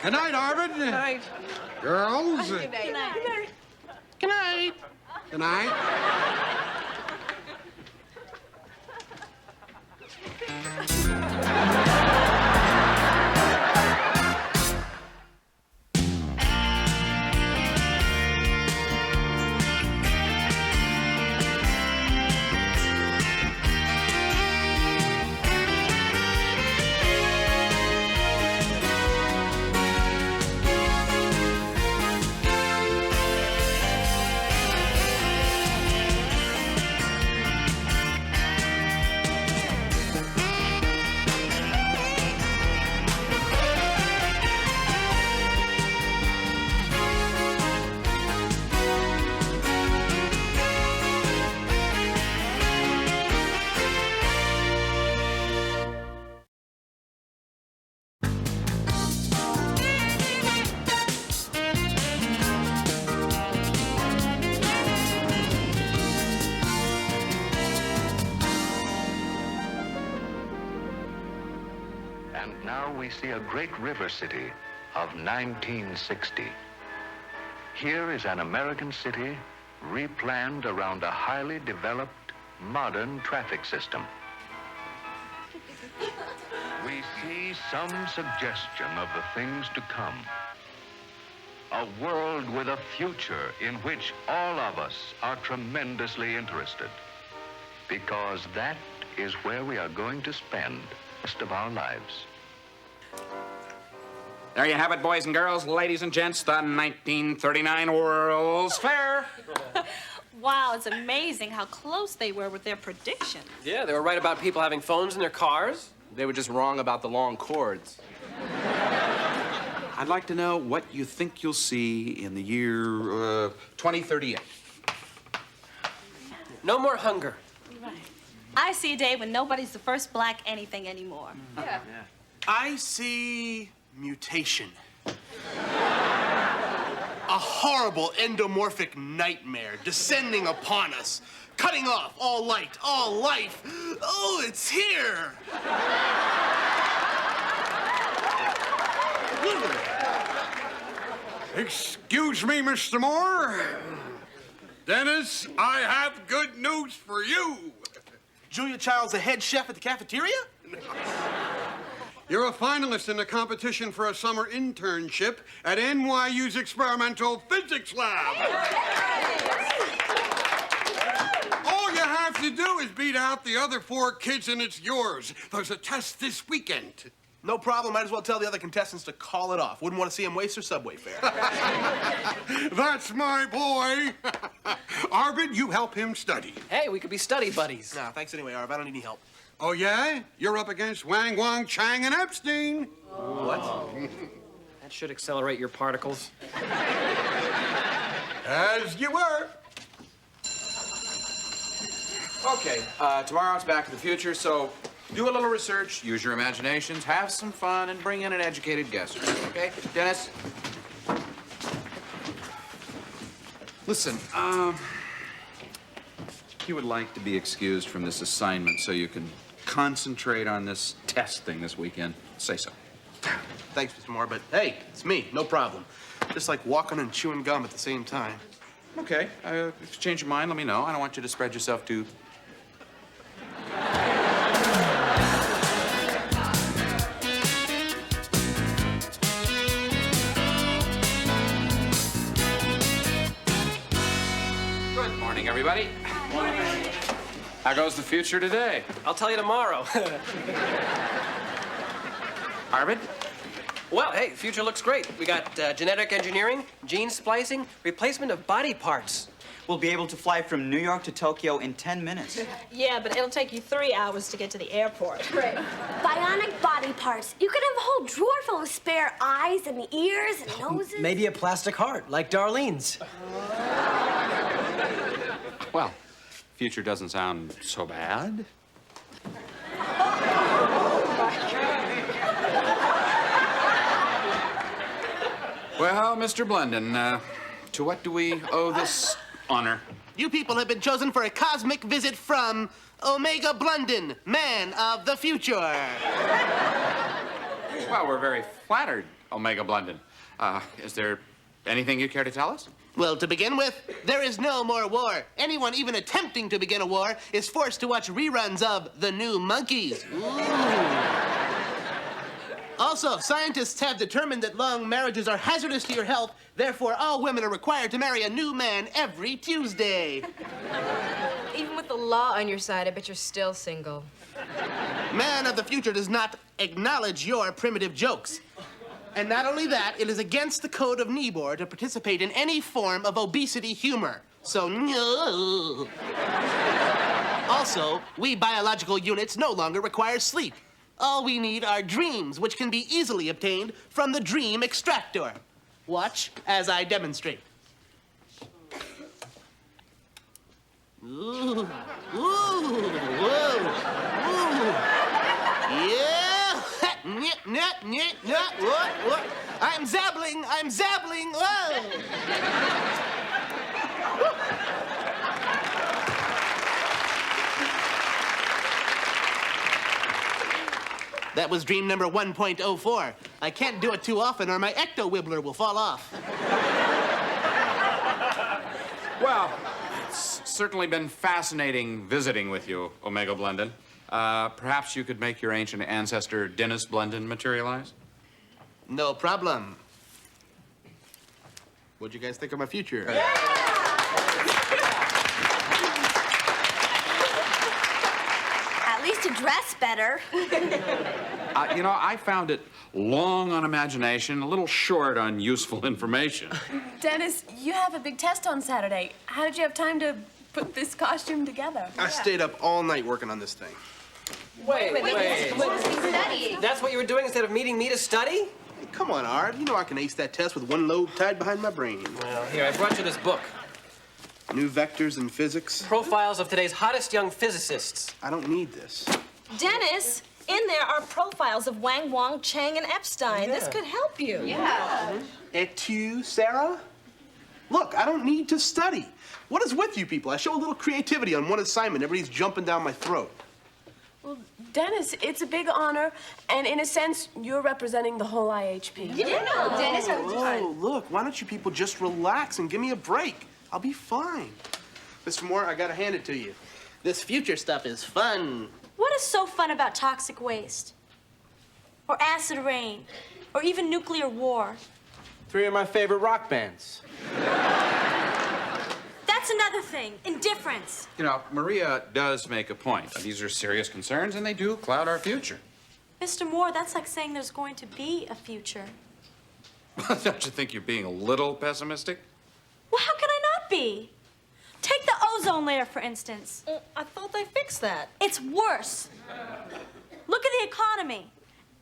Good night, Arvid. Good night. Girls. Good night. Good night. Good night. now we see a great river city of 1960. Here is an American city replanned around a highly developed, modern traffic system. We see some suggestion of the things to come. A world with a future in which all of us are tremendously interested. Because that is where we are going to spend the rest of our lives. There you have it, boys and girls, ladies and gents, the 1939 World's Fair. Wow, it's amazing how close they were with their predictions. Yeah, they were right about people having phones in their cars. They were just wrong about the long cords. I'd like to know what you think you'll see in the year 2038. No more hunger. I see a day when nobody's the first black anything anymore. Yeah. I see mutation. A horrible endomorphic nightmare descending upon us, cutting off all light, all life. Oh, it's here. Excuse me, Mr. Moore. Dennis, I have good news for you. Julia Child's the head chef at the cafeteria? You're a finalist in the competition for a summer internship at NYU's Experimental Physics Lab. All you have to do is beat out the other 4 kids and it's yours. There's a test this weekend. No problem. Might as well tell the other contestants to call it off. Wouldn't want to see him waste their subway fare. That's my boy. Arvid, you help him study. Hey, we could be study buddies. Nah, thanks anyway, Arv. I don't need any help. Oh, yeah? You're up against Wang, Wang, Chang, and Epstein. What? That should accelerate your particles. As you were. Okay, tomorrow's Back to the Future, so do a little research, use your imaginations, have some fun, and bring in an educated guest or two, okay? Dennis? Listen, you would like to be excused from this assignment so you can concentrate on this test thing this weekend. Say so. Thanks, Mr. Moore, but hey, it's me. No problem. Just like walking and chewing gum at the same time. Okay, if you change your mind, let me know. I don't want you to spread yourself too... Good morning, everybody. Morning. How goes the future today? I'll tell you tomorrow. Arvid? Well, hey, the future looks great. We got genetic engineering, gene splicing, replacement of body parts. We'll be able to fly from New York to Tokyo in 10 minutes. Yeah, but it'll take you 3 hours to get to the airport. Right. Bionic body parts. You could have a whole drawer full of spare eyes and ears and noses. Maybe a plastic heart, like Darlene's. Well, future doesn't sound so bad. Well, Mr. Blendon, to what do we owe this honor? You people have been chosen for a cosmic visit from Omega Blendon, man of the future. Well, we're very flattered, Omega Blendon. Is there anything you care to tell us? Well, to begin with, there is no more war. Anyone even attempting to begin a war is forced to watch reruns of The New Monkeys. Ooh. Also, scientists have determined that long marriages are hazardous to your health. Therefore, all women are required to marry a new man every Tuesday. Even with the law on your side, I bet you're still single. Man of the future does not acknowledge your primitive jokes. And not only that, it is against the code of Nibor to participate in any form of obesity humor. So, no. Also, we biological units no longer require sleep. All we need are dreams, which can be easily obtained from the dream extractor. Watch as I demonstrate. Ooh, ooh, whoa, ooh. Yeah, what? I'm zabbling, whoa. That was dream number 1.04. I can't do it too often or my ecto-wibbler will fall off. Well, it's certainly been fascinating visiting with you, Omega Blendon. Perhaps you could make your ancient ancestor Dennis Blendon materialize? No problem. What'd you guys think of my future? At least you dress better. You know, I found it long on imagination, a little short on useful information. Dennis, you have a big test on Saturday. How did you have time to put this costume together? I stayed up all night working on this thing. Wait. Studying. That's what you were doing instead of meeting me to study? Hey, come on, Art. You know I can ace that test with one lobe tied behind my brain. Well, here, I brought you this book. New vectors in physics. Profiles of today's hottest young physicists. I don't need this. Dennis, in there are profiles of Wang, Wang, Chang, and Epstein. This could help you. Et tu, Sarah? Look, I don't need to study. What is with you people? I show a little creativity on one assignment. Everybody's jumping down my throat. Well, Dennis, it's a big honor, and in a sense, you're representing the whole IHP. Dennis, Oh, look, why don't you people just relax and give me a break? I'll be fine. Mr. Moore, I gotta hand it to you. This future stuff is fun. What is so fun about toxic waste? Or acid rain? Or even nuclear war? 3 of my favorite rock bands. That's another thing. Indifference. You know, Maria does make a point. These are serious concerns, and they do cloud our future. Mr. Moore, that's like saying there's going to be a future. Don't you think you're being a little pessimistic? Well, how can I not be? Take the ozone layer, for instance. I thought they fixed that. It's worse. Look at the economy.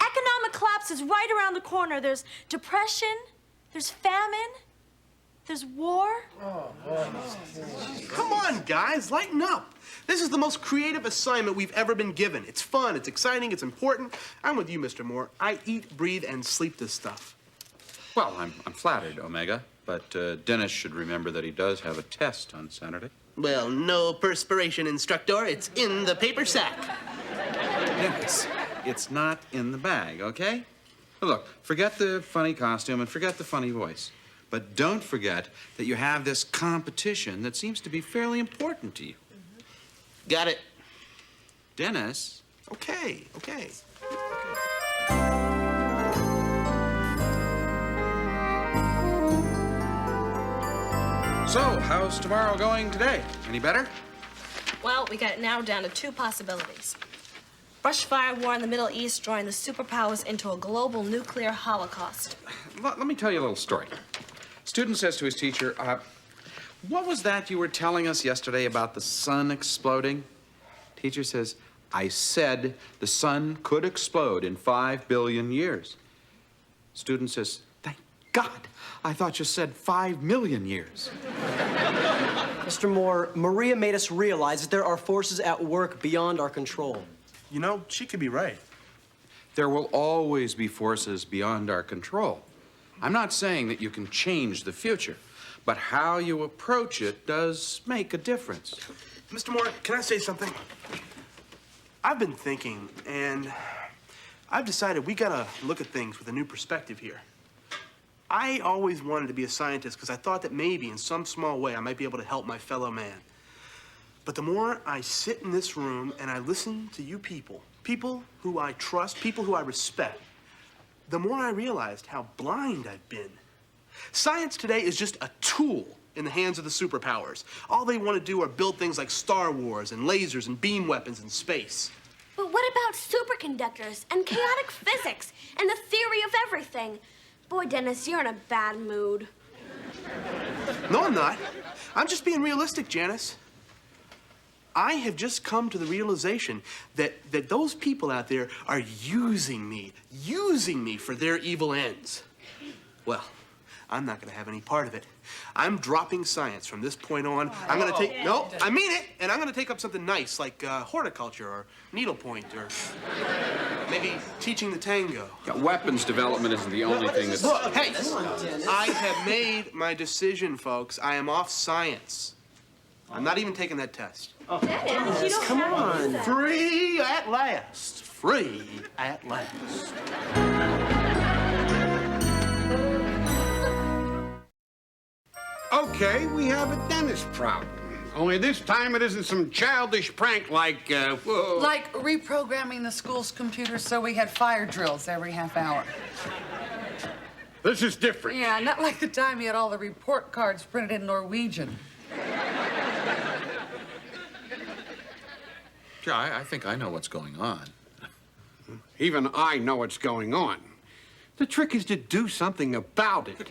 Economic collapse is right around the corner. There's depression, there's famine, there's war. Come on, guys, lighten up. This is the most creative assignment we've ever been given. It's fun, it's exciting, it's important. I'm with you, Mr. Moore. I eat, breathe, and sleep this stuff. Well, I'm flattered, Omega, but Dennis should remember that he does have a test on Saturday. Well, no perspiration, instructor. It's in the paper sack. Dennis, it's not in the bag, okay? Look, forget the funny costume and forget the funny voice. But don't forget that you have this competition that seems to be fairly important to you. Got it. Dennis? Okay. So, how's tomorrow going today? Any better? Well, we got it narrowed down to 2 possibilities. Brush fire war in the Middle East, drawing the superpowers into a global nuclear holocaust. Let me tell you a little story. Student says to his teacher, what was that you were telling us yesterday about the sun exploding? Teacher says, I said the sun could explode in 5 billion years. Student says, thank God, I thought you said 5 million years. Mr. Moore, Maria made us realize that there are forces at work beyond our control. You know, she could be right. There will always be forces beyond our control. I'm not saying that you can change the future, but how you approach it does make a difference. Mr. Moore, can I say something? I've been thinking, and I've decided we gotta look at things with a new perspective here. I always wanted to be a scientist because I thought that maybe in some small way I might be able to help my fellow man. But the more I sit in this room and I listen to you people who I trust, people who I respect, the more I realized how blind I've been. Science today is just a tool in the hands of the superpowers. All they want to do are build things like Star Wars and lasers and beam weapons in space. But what about superconductors and chaotic physics and the theory of everything? Boy, Dennis, you're in a bad mood. No, I'm not. I'm just being realistic, Janice. I have just come to the realization that those people out there are using me for their evil ends. Well, I'm not going to have any part of it. I'm dropping science from this point on. I'm going to take, no, I mean it, and I'm going to take up something nice like horticulture or needlepoint or maybe teaching the tango. Yeah, weapons development isn't the only thing that's... Look, hey, I have made my decision, folks. I am off science. I'm not even taking that test. Dennis, come on. 3 at last. free at last. Okay, we have a dentist problem. Only this time it isn't some childish prank like, whoa. Like reprogramming the school's computer so we had fire drills every half hour. This is different. Yeah, not like the time he had all the report cards printed in Norwegian. Yeah, I think I know what's going on. Even I know what's going on. The trick is to do something about it.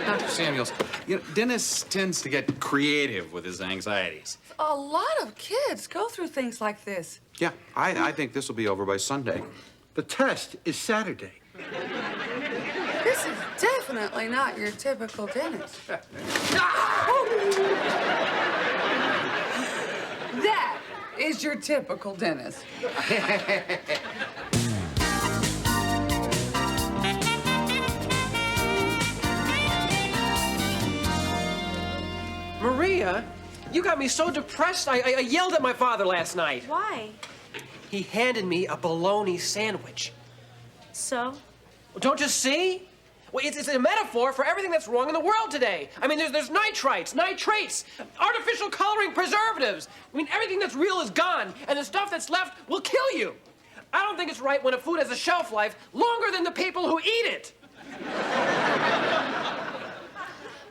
Dr. Samuels, you know, Dennis tends to get creative with his anxieties. A lot of kids go through things like this. Yeah, I think this will be over by Sunday. The test is Saturday. This is definitely not your typical dentist. That is your typical dentist. Maria, you got me so depressed, I yelled at my father last night. Why? He handed me a bologna sandwich. So? Well, don't you see? Well, it's a metaphor for everything that's wrong in the world today. I mean, there's nitrites, nitrates, artificial coloring, preservatives. I mean, everything that's real is gone, and the stuff that's left will kill you. I don't think it's right when a food has a shelf life longer than the people who eat it.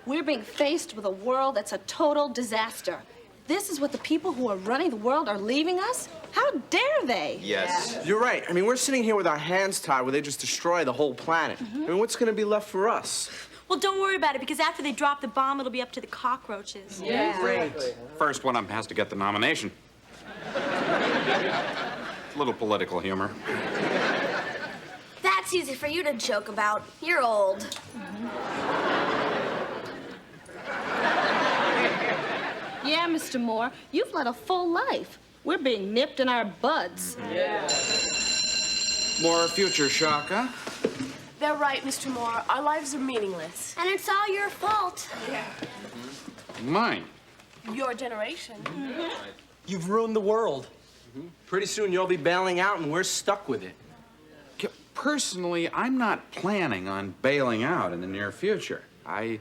We're being faced with a world that's a total disaster. This is what the people who are running the world are leaving us? How dare they? Yes. You're right. I mean, we're sitting here with our hands tied where they just destroy the whole planet. I mean, what's going to be left for us? Well, don't worry about it, because after they drop the bomb, it'll be up to the cockroaches. Yeah. Great. First one up has to get the nomination. Little political humor. That's easy for you to joke about. You're old. Yeah, Mr. Moore, you've led a full life. We're being nipped in our buds. More future shock, huh? They're right, Mr. Moore. Our lives are meaningless. And it's all your fault. Mine. Your generation. You've ruined the world. Pretty soon you'll be bailing out and we're stuck with it. Personally, I'm not planning on bailing out in the near future. I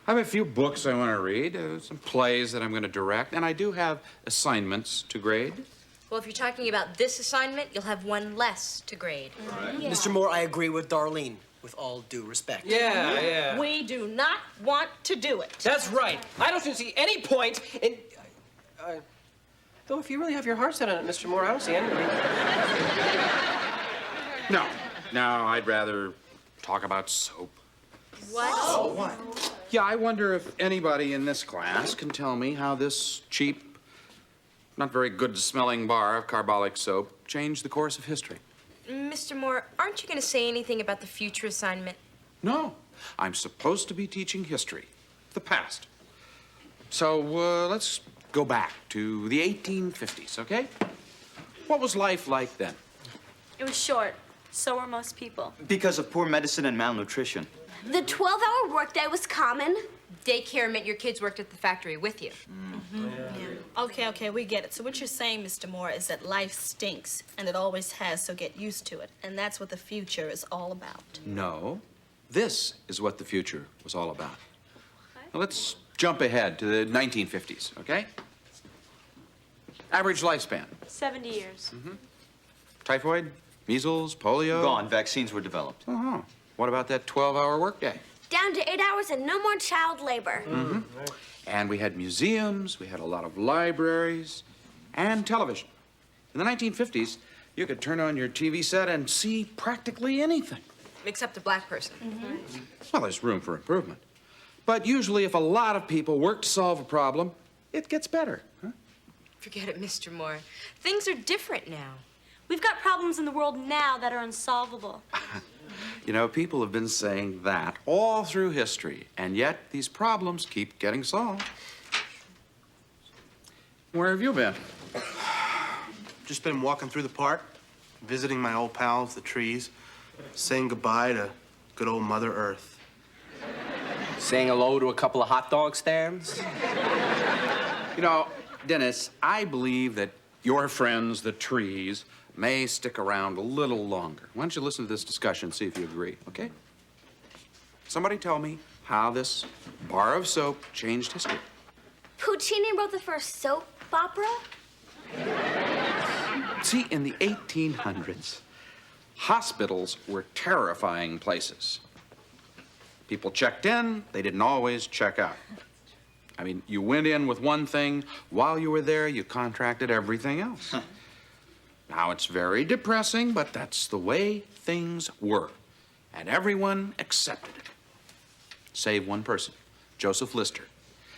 have a few books I want to read, some plays that I'm going to direct, and I do have assignments to grade. Well, if you're talking about this assignment, you'll have one less to grade. Yeah. Mr. Moore, I agree with Darlene, with all due respect. Yeah. We do not want to do it. That's right. I don't see any point in... though if you really have your heart set on it, Mr. Moore, I don't see any. No, I'd rather talk about soap. What? Oh, what? Yeah, I wonder if anybody in this class can tell me how this cheap, not very good-smelling bar of carbolic soap changed the course of history. Mr. Moore, aren't you going to say anything about the future assignment? No, I'm supposed to be teaching history, the past. So let's go back to the 1850s, okay? What was life like then? It was short. So were most people. Because of poor medicine and malnutrition. The 12-hour workday was common. Daycare meant your kids worked at the factory with you. Okay, we get it. So what you're saying, Mr. Moore, is that life stinks, and it always has, so get used to it. And that's what the future is all about. No, this is what the future was all about. Now, let's jump ahead to the 1950s, okay? Average lifespan. 70 years. Typhoid, measles, polio. Gone. Vaccines were developed. Uh-huh. What about that 12-hour workday? Down to 8 hours and no more child labor. And we had museums, we had a lot of libraries, and television. In the 1950s, you could turn on your TV set and see practically anything. Except a black person. Well, there's room for improvement. But usually, if a lot of people work to solve a problem, it gets better. Huh? Forget it, Mr. Moore. Things are different now. We've got problems in the world now that are unsolvable. You know, people have been saying that all through history, and yet these problems keep getting solved. Where have you been? Just been walking through the park, visiting my old pals, the trees, saying goodbye to good old Mother Earth. Saying hello to a couple of hot dog stands? You know, Dennis, I believe that your friends, the trees, may stick around a little longer. Why don't you listen to this discussion, see if you agree, okay? Somebody tell me how this bar of soap changed history. Puccini wrote the first soap opera? See, in the 1800s, hospitals were terrifying places. People checked in, they didn't always check out. I mean, you went in with one thing, while you were there, you contracted everything else. Now, it's very depressing, but that's the way things were. And everyone accepted it. Save one person, Joseph Lister.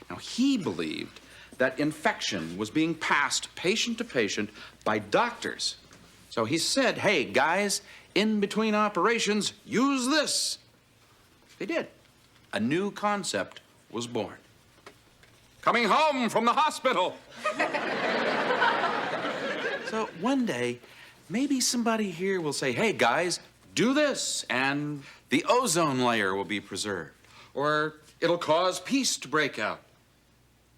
Now, he believed that infection was being passed patient to patient by doctors. So he said, hey, guys, in between operations, use this. They did. A new concept was born. Coming home from the hospital. So one day, maybe somebody here will say, hey, guys, do this, and the ozone layer will be preserved. Or it'll cause peace to break out.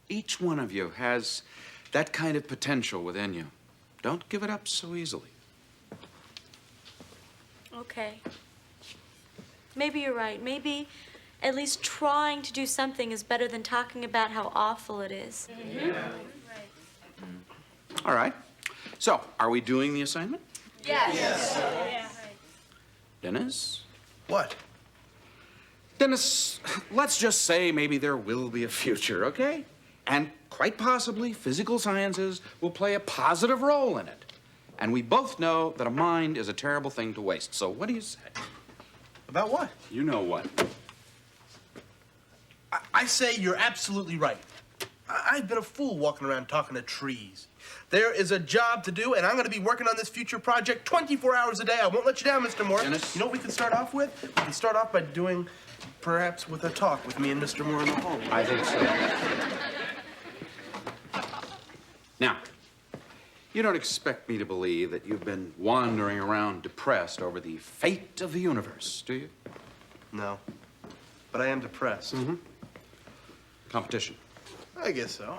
Each one of you has that kind of potential within you. Don't give it up so easily. Okay. Maybe you're right. Maybe at least trying to do something is better than talking about how awful it is. All right. So, are we doing the assignment? Yes. Dennis? What? Dennis, let's just say maybe there will be a future, okay? And quite possibly, physical sciences will play a positive role in it. And we both know that a mind is a terrible thing to waste. So what do you say? About what? You know what. I say you're absolutely right. I've been a fool walking around talking to trees. There is a job to do, and I'm going to be working on this future project 24 hours a day. I won't let you down, Mr. Moore. Dennis? You know what we can start off with? We can start off by doing, perhaps, with a talk with me and Mr. Moore in the hall. I think so. Now, you don't expect me to believe that you've been wandering around depressed over the fate of the universe, do you? No. But I am depressed. Mm-hmm. Competition. I guess so.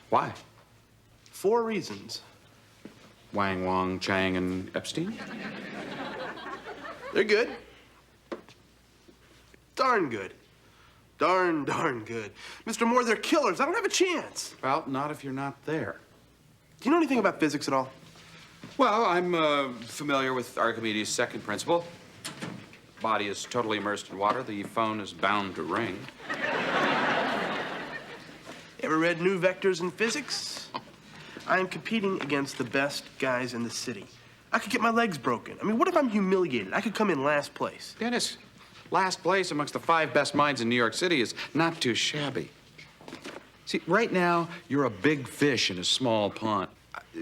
Why? 4 reasons. Wang, Wang, Chang, and Epstein? They're good. Darn good. Darn good. Mr. Moore, they're killers. I don't have a chance. Well, not if you're not there. Do you know anything about physics at all? Well, I'm familiar with Archimedes' second principle. Body is totally immersed in water. The phone is bound to ring. Ever read New Vectors in Physics? I am competing against the best guys in the city. I could get my legs broken. I mean, what if I'm humiliated? I could come in last place. Dennis, last place amongst the 5 best minds in New York City is not too shabby. See, right now, you're a big fish in a small pond.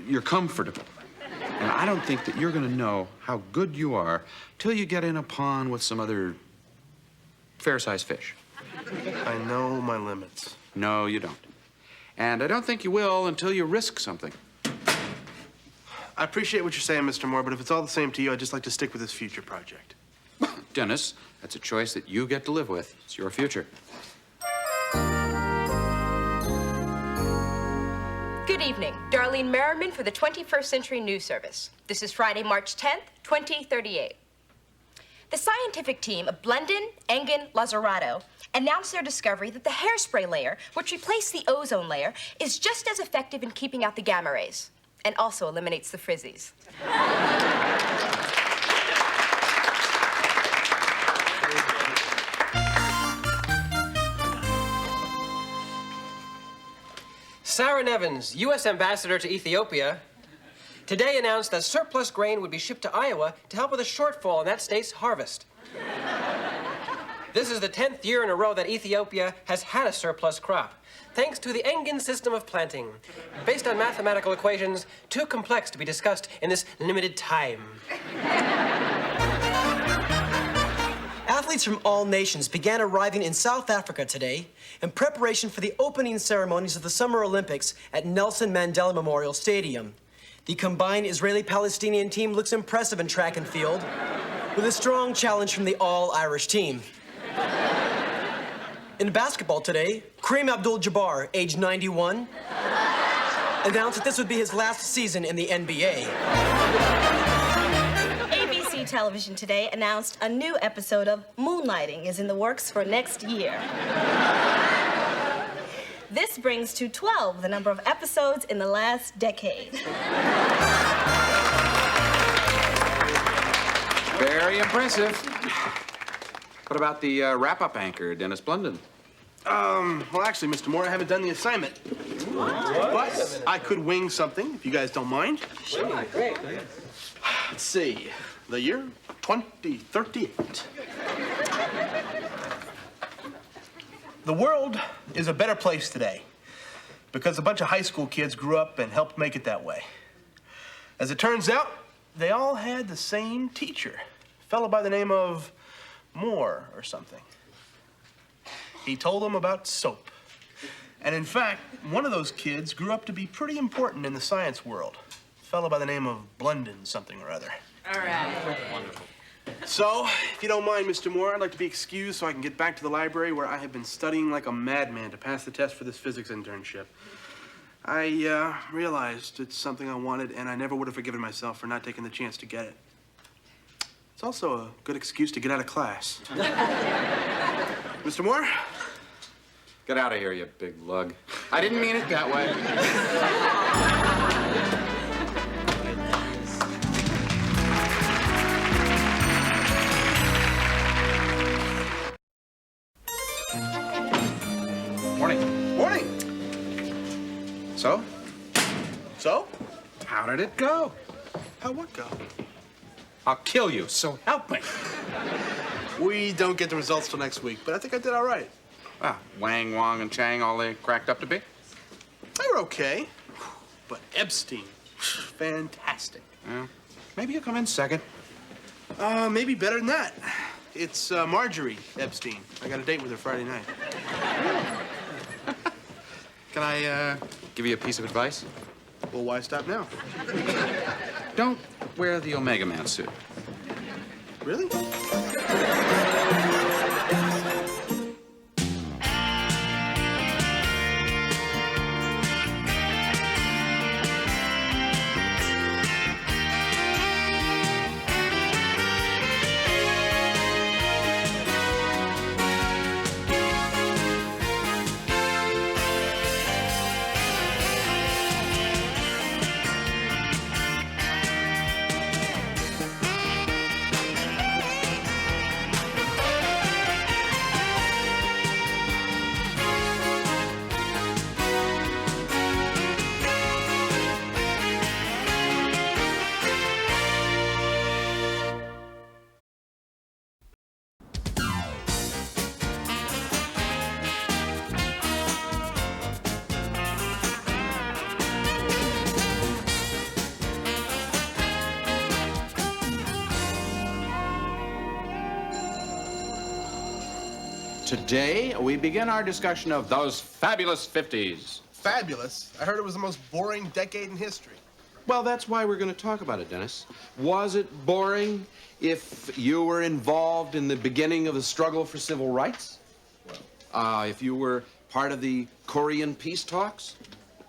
You're comfortable. And I don't think that you're going to know how good you are till you get in a pond with some other fair-sized fish. I know my limits. No, you don't. And I don't think you will until you risk something. I appreciate what you're saying, Mr. Moore, but if it's all the same to you, I'd just like to stick with this future project. Dennis, that's a choice that you get to live with. It's your future. Good evening. Darlene Merriman for the 21st Century News Service. This is Friday, March 10th, 2038. The scientific team of Blendon, Engen, Lazzarato announced their discovery that the hairspray layer, which replaced the ozone layer, is just as effective in keeping out the gamma rays and also eliminates the frizzies. Sarah Nevins, U.S. Ambassador to Ethiopia, today announced that surplus grain would be shipped to Iowa to help with a shortfall in that state's harvest. This is the 10th year in a row that Ethiopia has had a surplus crop, thanks to the Engen system of planting, based on mathematical equations too complex to be discussed in this limited time. Athletes from all nations began arriving in South Africa today in preparation for the opening ceremonies of the Summer Olympics at Nelson Mandela Memorial Stadium. The combined Israeli-Palestinian team looks impressive in track and field, with a strong challenge from the all-Irish team. In basketball today, Kareem Abdul-Jabbar, age 91, announced that this would be his last season in the NBA. television today announced a new episode of Moonlighting is in the works for next year. This brings to 12 the number of episodes in the last decade. Very impressive. What about the wrap-up anchor, Dennis Blunden? Well, actually, Mr. Moore, I haven't done the assignment. But I could wing something, if you guys don't mind. Sure, great. Let's see. The year 2038. The world is a better place today because a bunch of high school kids grew up and helped make it that way. As it turns out, they all had the same teacher, a fellow by the name of Moore or something. He told them about soap. And in fact, one of those kids grew up to be pretty important in the science world, a fellow by the name of Blunden something or other. All right. Wonderful. So, if you don't mind, Mr. Moore, I'd like to be excused so I can get back to the library where I have been studying like a madman to pass the test for this physics internship. I realized it's something I wanted, and I never would have forgiven myself for not taking the chance to get it. It's also a good excuse to get out of class. Mr. Moore? Get out of here, you big lug. I didn't mean it that way. Morning. Morning. So? So? How did it go? How'd what go? I'll kill you, so help me. We don't get the results till next week, but I think I did all right. Ah, Wang, Wong, and Chang, all they cracked up to be? They were okay. But Epstein, fantastic. Yeah. Maybe you'll come in second. Maybe better than that. It's Marjorie Epstein. I got a date with her Friday night. Can I give you a piece of advice? Well, why stop now? Don't wear the Omega Man suit. Really? Today, we begin our discussion of those fabulous 50s. Fabulous? I heard it was the most boring decade in history. Well, that's why we're going to talk about it, Dennis. Was it boring if you were involved in the beginning of the struggle for civil rights? If you were part of the Korean peace talks?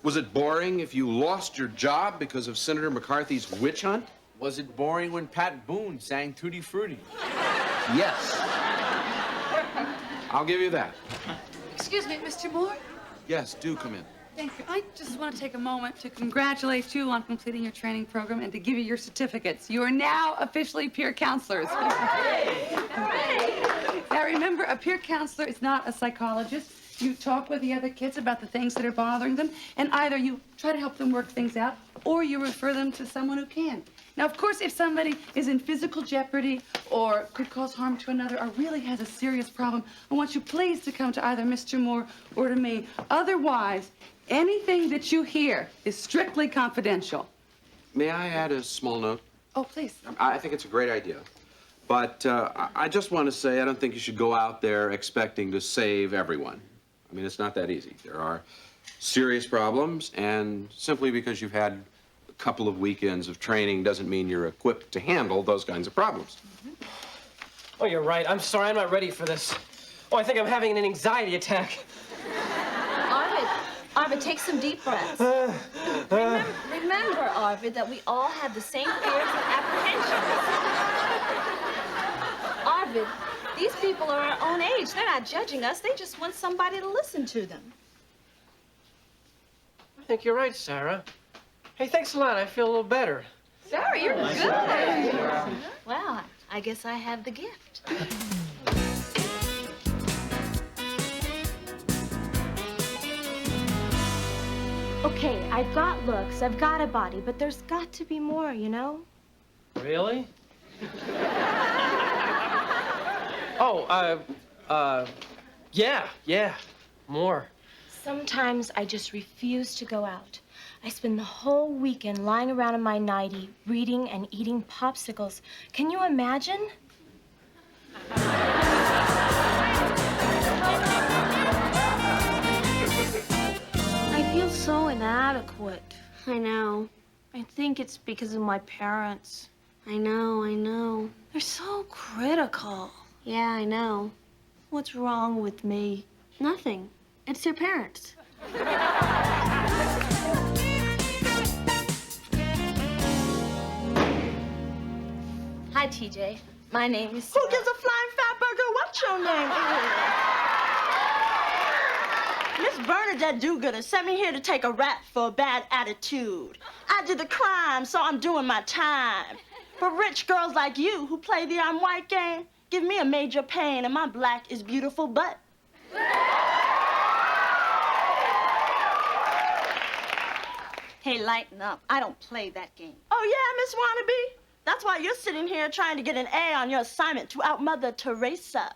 Was it boring if you lost your job because of Senator McCarthy's witch hunt? Was it boring when Pat Boone sang Tutti Frutti? Yes. I'll give you that. Excuse me, Mr. Moore. Yes, do come in. Thank you. I just want to take a moment to congratulate you on completing your training program and to give you your certificates. You are now officially peer counselors. Now remember, a peer counselor is not a psychologist. You talk with the other kids about the things that are bothering them, and either you try to help them work things out, or you refer them to someone who can. Now, of course, if somebody is in physical jeopardy or could cause harm to another or really has a serious problem, I want you please to come to either Mr. Moore or to me. Otherwise, anything that you hear is strictly confidential. May I add a small note? Oh, please. I think it's a great idea. But I just want to say I don't think you should go out there expecting to save everyone. I mean, it's not that easy. There are serious problems, and simply because you've had a couple of weekends of training doesn't mean you're equipped to handle those kinds of problems. Oh, you're right. I'm sorry. I'm not ready for this. Oh, I think I'm having an anxiety attack. Arvid, Arvid, take some deep breaths. Remember, Arvid, that we all have the same fears and apprehensions. Arvid, these people are our own age. They're not judging us. They just want somebody to listen to them. I think you're right, Sarah. Hey, thanks a lot. I feel a little better. Sarah, you're good. Well, I guess I have the gift. Okay, I've got looks, I've got a body, but there's got to be more, you know? Really? Yeah, more. Sometimes I just refuse to go out. I spend the whole weekend lying around in my nightie, reading and eating popsicles. Can you imagine? I feel so inadequate. I know. I think it's because of my parents. I know. They're so critical. Yeah, I know. What's wrong with me? Nothing. It's your parents. Hi, TJ. My name is... Who gives a flying fat burger? What's your name? Miss Bernadette Do-Gooder sent me here to take a rap for a bad attitude. I did the crime, so I'm doing my time. But rich girls like you who play the I'm white game give me a major pain, and my black is beautiful butt. Hey, lighten up. I don't play that game. Oh, yeah, Miss Wannabe? That's why you're sitting here trying to get an A on your assignment to out-Mother Teresa.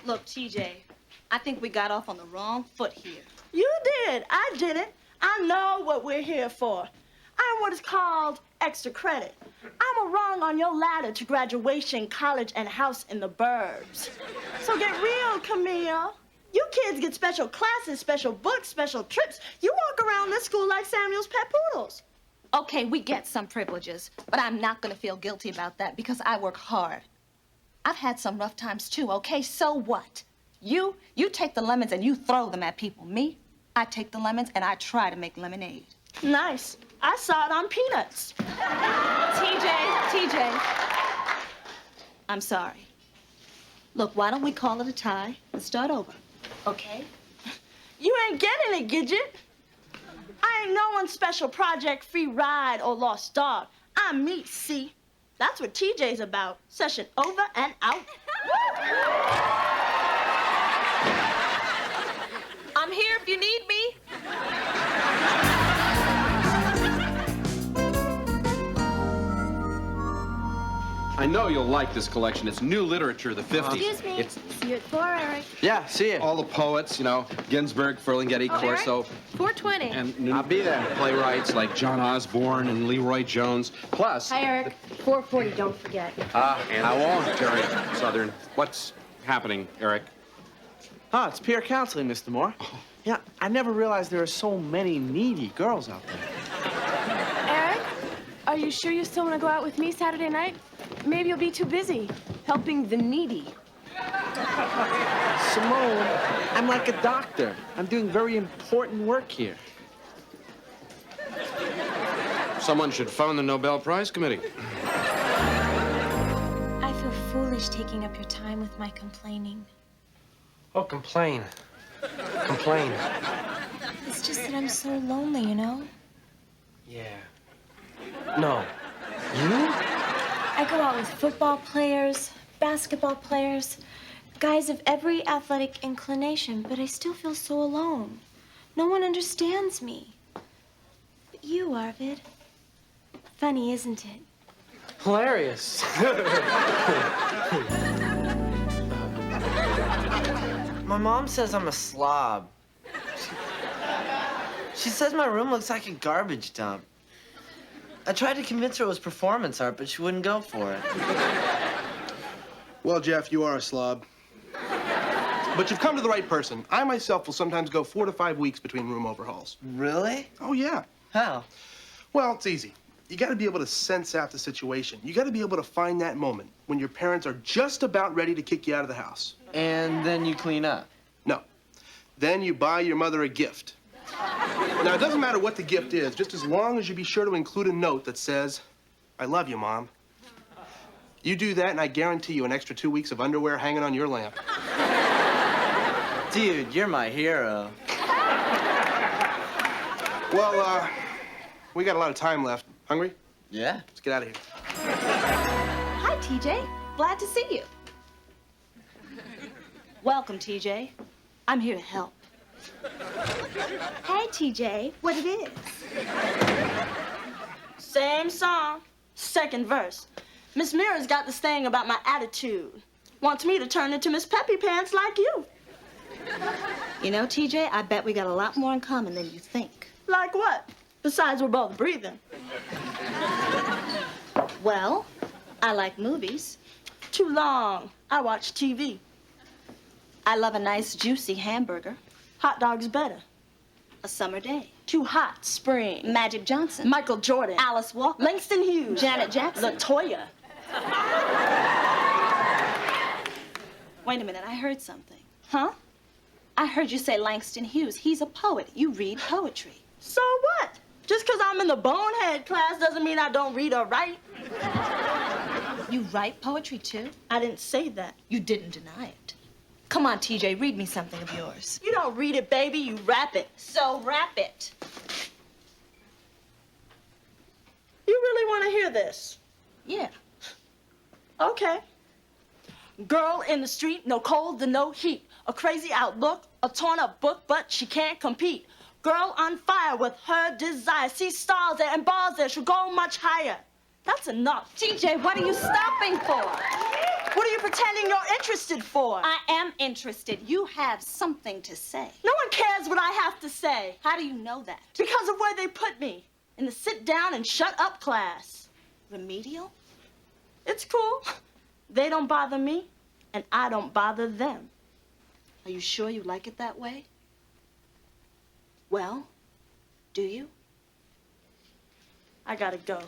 Look, TJ, I think we got off on the wrong foot here. You did. I didn't. I know what we're here for. I'm what is called extra credit. I'm a rung on your ladder to graduation, college, and house in the burbs. So get real, Camille. You kids get special classes, special books, special trips. You walk around this school like Samuel's pet poodles. Okay, we get some privileges, but I'm not gonna feel guilty about that because I work hard. I've had some rough times too, okay? So what? You take the lemons and you throw them at people. Me, I take the lemons and I try to make lemonade. Nice. I saw it on Peanuts. TJ. I'm sorry. Look, why don't we call it a tie and start over, okay? You ain't getting it, Gidget. I ain't no one's special project, free ride, or lost dog. I'm me, see? That's what TJ's about. Session over and out. I'm here if you need me. I know you'll like this collection. It's new literature of the 50s. Excuse me. It's, See you at 4, Eric. yeah, see it. All the poets, you know, Ginsberg, Ferlinghetti, Corso. 4:20. And I'll be there. Playwrights like John Osborne and Leroy Jones. Plus... Hi, Eric. 4:40, don't forget. I won't, Jerry Southern. What's happening, Eric? Oh, it's peer counseling, Mr. Moore. Yeah, I never realized there are so many needy girls out there. Eric, are you sure you still want to go out with me Saturday night? Maybe you'll be too busy helping the needy. Simone, I'm like a doctor. I'm doing very important work here. Someone should phone the Nobel Prize Committee. I feel foolish taking up your time with my complaining. Oh, complain. Complain. It's just that I'm so lonely, you know? Yeah. No. You? I go out with football players, basketball players, guys of every athletic inclination, but I still feel so alone. No one understands me. But you, Arvid. Funny, isn't it? Hilarious. My mom says I'm a slob. She says my room looks like a garbage dump. I tried to convince her it was performance art, but she wouldn't go for it. Well, Jeff, you are a slob. But you've come to the right person. I myself will sometimes go 4 to 5 weeks between room overhauls. Really? Oh, yeah. How? Well, it's easy. You got to be able to sense out the situation. You got to be able to find that moment when your parents are just about ready to kick you out of the house. And then you clean up? No. Then you buy your mother a gift. Now, it doesn't matter what the gift is, just as long as you be sure to include a note that says, I love you, Mom. You do that, and I guarantee you an extra 2 weeks of underwear hanging on your lamp. Dude, you're my hero. Well, we got a lot of time left. Hungry? Yeah. Let's get out of here. Hi, TJ. Glad to see you. Welcome, TJ. I'm here to help. Hey, TJ, what it is? Same song, second verse. Miss Mira's got this thing about my attitude. Wants me to turn into Miss Peppy Pants like you. You know, TJ, I bet we got a lot more in common than you think. Like what? Besides, we're both breathing. Well, I like movies. Too long. I watch TV. I love a nice, juicy hamburger. Hot dogs better. A summer day. Too hot. Spring. Magic Johnson. Michael Jordan. Alice Walker. Langston Hughes. Janet Jackson. Latoya. Wait a minute, I heard something. Huh? I heard you say Langston Hughes. He's a poet. You read poetry. So what? Just because I'm in the bonehead class doesn't mean I don't read or write. You write poetry, too? I didn't say that. You didn't deny it. Come on, TJ, read me something of yours. You don't read it, baby. You rap it. So rap it. You really want to hear this? Yeah. Okay. Girl in the street, no cold and no heat. A crazy outlook, a torn up book, but she can't compete. Girl on fire with her desire. See stars there and bars there. She'll go much higher. That's enough. TJ, what are you stopping for? What are you pretending you're interested for? I am interested. You have something to say. No one cares what I have to say. How do you know that? Because of where they put me. In the sit down and shut up class. Remedial? It's cool. They don't bother me, and I don't bother them. Are you sure you like it that way? Well, do you? I gotta go.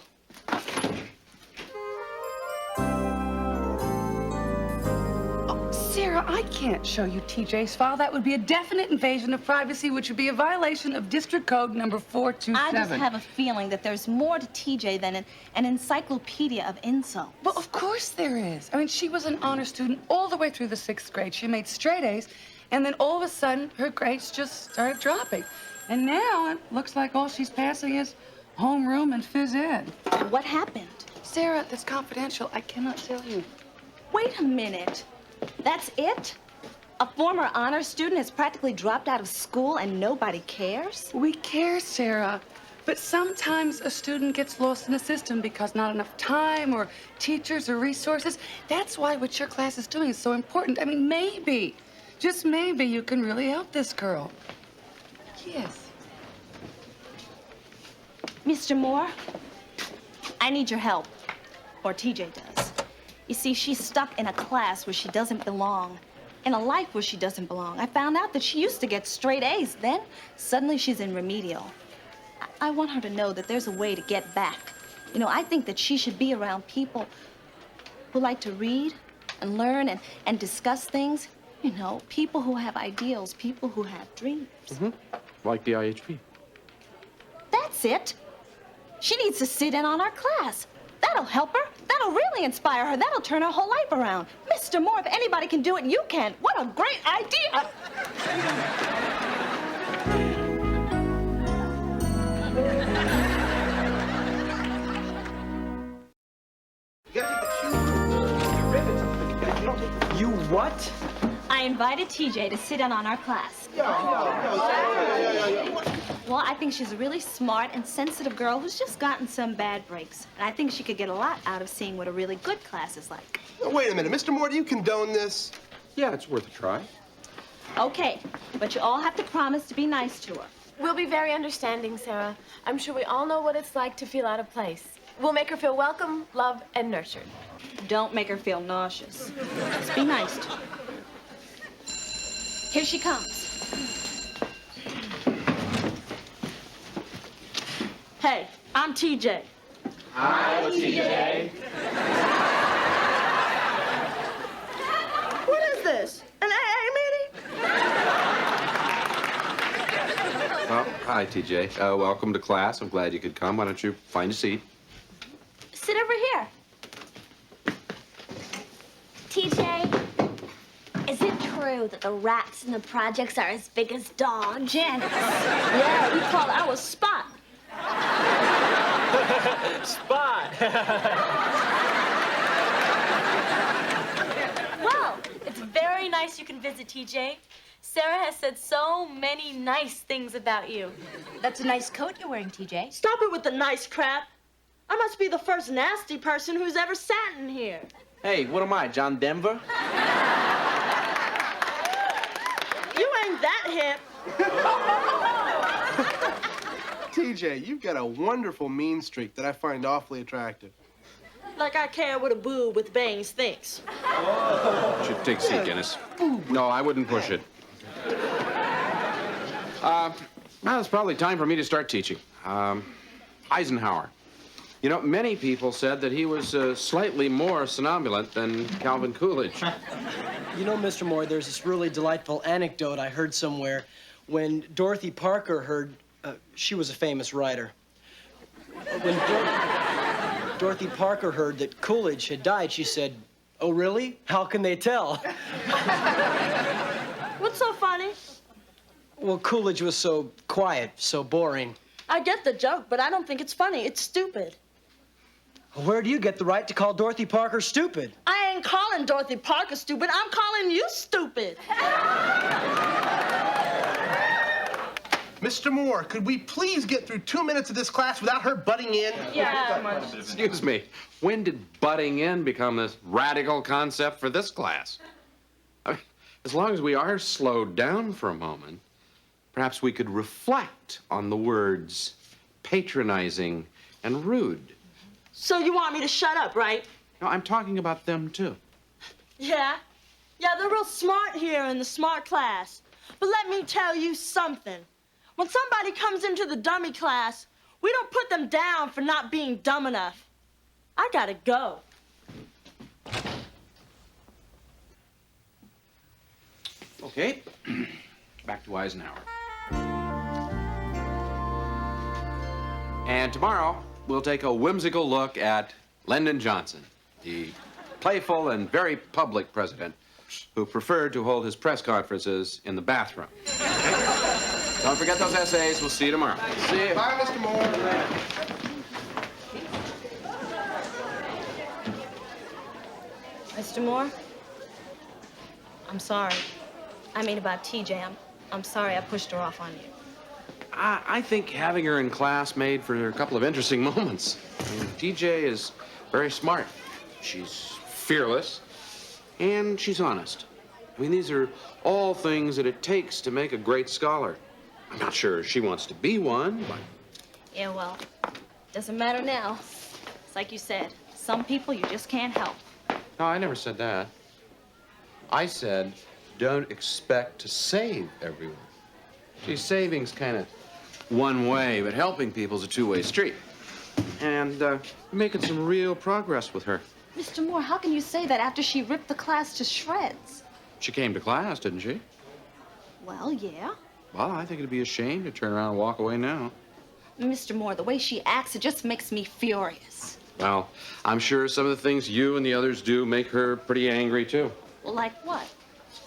Sarah, I can't show you TJ's file. That would be a definite invasion of privacy, which would be a violation of District Code number 427. I just have a feeling that there's more to TJ than an encyclopedia of insults. Well, of course there is. I mean, she was an honor student all the way through the 6th grade. She made straight A's, and then all of a sudden, her grades just started dropping. And now it looks like all she's passing is homeroom and phys ed. What happened? Sarah, that's confidential. I cannot tell you. Wait a minute. That's it? A former honor student has practically dropped out of school and nobody cares? We care, Sarah. But sometimes a student gets lost in the system because not enough time or teachers or resources. That's why what your class is doing is so important. I mean, maybe, just maybe, you can really help this girl. Yes. Mr. Moore, I need your help. Or TJ does. You see, she's stuck in a class where she doesn't belong. In a life where she doesn't belong. I found out that she used to get straight A's. Then, suddenly she's in remedial. I want her to know that there's a way to get back. You know, I think that she should be around people who like to read and learn and discuss things. You know, people who have ideals, people who have dreams. Mm-hmm. Like the IHP. That's it. She needs to sit in on our class. That'll help her. That'll really inspire her. That'll turn her whole life around. Mr. Moore, if anybody can do it, you can. What a great idea. You what? I invited TJ to sit in on our class. Well, I think she's a really smart and sensitive girl who's just gotten some bad breaks. And I think she could get a lot out of seeing what a really good class is like. Now, wait a minute, Mr. Moore, do you condone this? Yeah, it's worth a try. Okay, but you all have to promise to be nice to her. We'll be very understanding, Sarah. I'm sure we all know what it's like to feel out of place. We'll make her feel welcome, loved, and nurtured. Don't make her feel nauseous. Just be nice to her. Here she comes. Hey, I'm TJ. Hi, TJ. What is this? An AA meeting? Hi, TJ. Welcome to class. I'm glad you could come. Why don't you find a seat? Sit over here. TJ, is it true that the rats in the projects are as big as dogs? Janice. Yeah, we call ours Spot. Spot. Well, it's very nice you can visit, TJ. Sarah has said so many nice things about you. That's a nice coat you're wearing, TJ. Stop it with the nice crap. I must be the first nasty person who's ever sat in here. Hey, what am I, John Denver? You ain't that hip. TJ, you've got a wonderful mean streak that I find awfully attractive. Like I care what a boob with bangs thinks. Should take a seat, Dennis. No, I wouldn't push it. Well, it's probably time for me to start teaching. Eisenhower. You know, many people said that he was slightly more somnolent than Calvin Coolidge. You know, Mr. Moore, there's this really delightful anecdote I heard somewhere when Dorothy Parker heard, she was a famous writer. When Dorothy Parker heard that Coolidge had died, she said, "Oh, really? How can they tell?" What's so funny? Well, Coolidge was so quiet, so boring. I get the joke, but I don't think it's funny. It's stupid. Where do you get the right to call Dorothy Parker stupid? I ain't calling Dorothy Parker stupid. I'm calling you stupid. Mr. Moore, could we please get through 2 minutes of this class without her butting in? Yeah. Excuse me, when did butting in become this radical concept for this class? I mean, as long as we are slowed down for a moment, perhaps we could reflect on the words patronizing and rude. So you want me to shut up, right? No, I'm talking about them, too. Yeah? Yeah, they're real smart here in the smart class. But let me tell you something. When somebody comes into the dummy class, we don't put them down for not being dumb enough. I gotta go. Okay, back to Eisenhower. And tomorrow, we'll take a whimsical look at Lyndon Johnson, the playful and very public president who preferred to hold his press conferences in the bathroom. Don't forget those essays. We'll see you tomorrow. See you. Bye, Mr. Moore. Mr. Moore? I'm sorry. I mean about TJ. I'm sorry I pushed her off on you. I think having her in class made for a couple of interesting moments. I mean, TJ is very smart. She's fearless, and she's honest. I mean, these are all things that it takes to make a great scholar. I'm not sure she wants to be one, but... Yeah, well, doesn't matter now. It's like you said, some people you just can't help. No, I never said that. I said, don't expect to save everyone. See, saving's kind of one way, but helping people's a two-way street. And we're making some real progress with her. Mr. Moore, how can you say that after she ripped the class to shreds? She came to class, didn't she? Well, yeah. Well, I think it'd be a shame to turn around and walk away now. Mr. Moore, the way she acts, it just makes me furious. Well, I'm sure some of the things you and the others do make her pretty angry, too. Well, like what?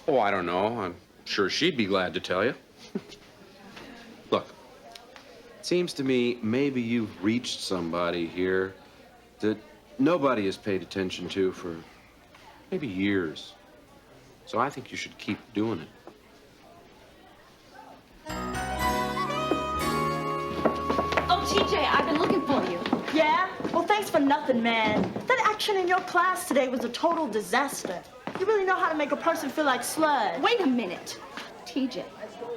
Oh, I don't know. I'm sure she'd be glad to tell you. Look, it seems to me maybe you've reached somebody here that nobody has paid attention to for maybe years. So I think you should keep doing it. Oh, TJ, I've been looking for you. Yeah? Well, thanks for nothing, man. That action in your class today was a total disaster. You really know how to make a person feel like sludge. Wait a minute. TJ,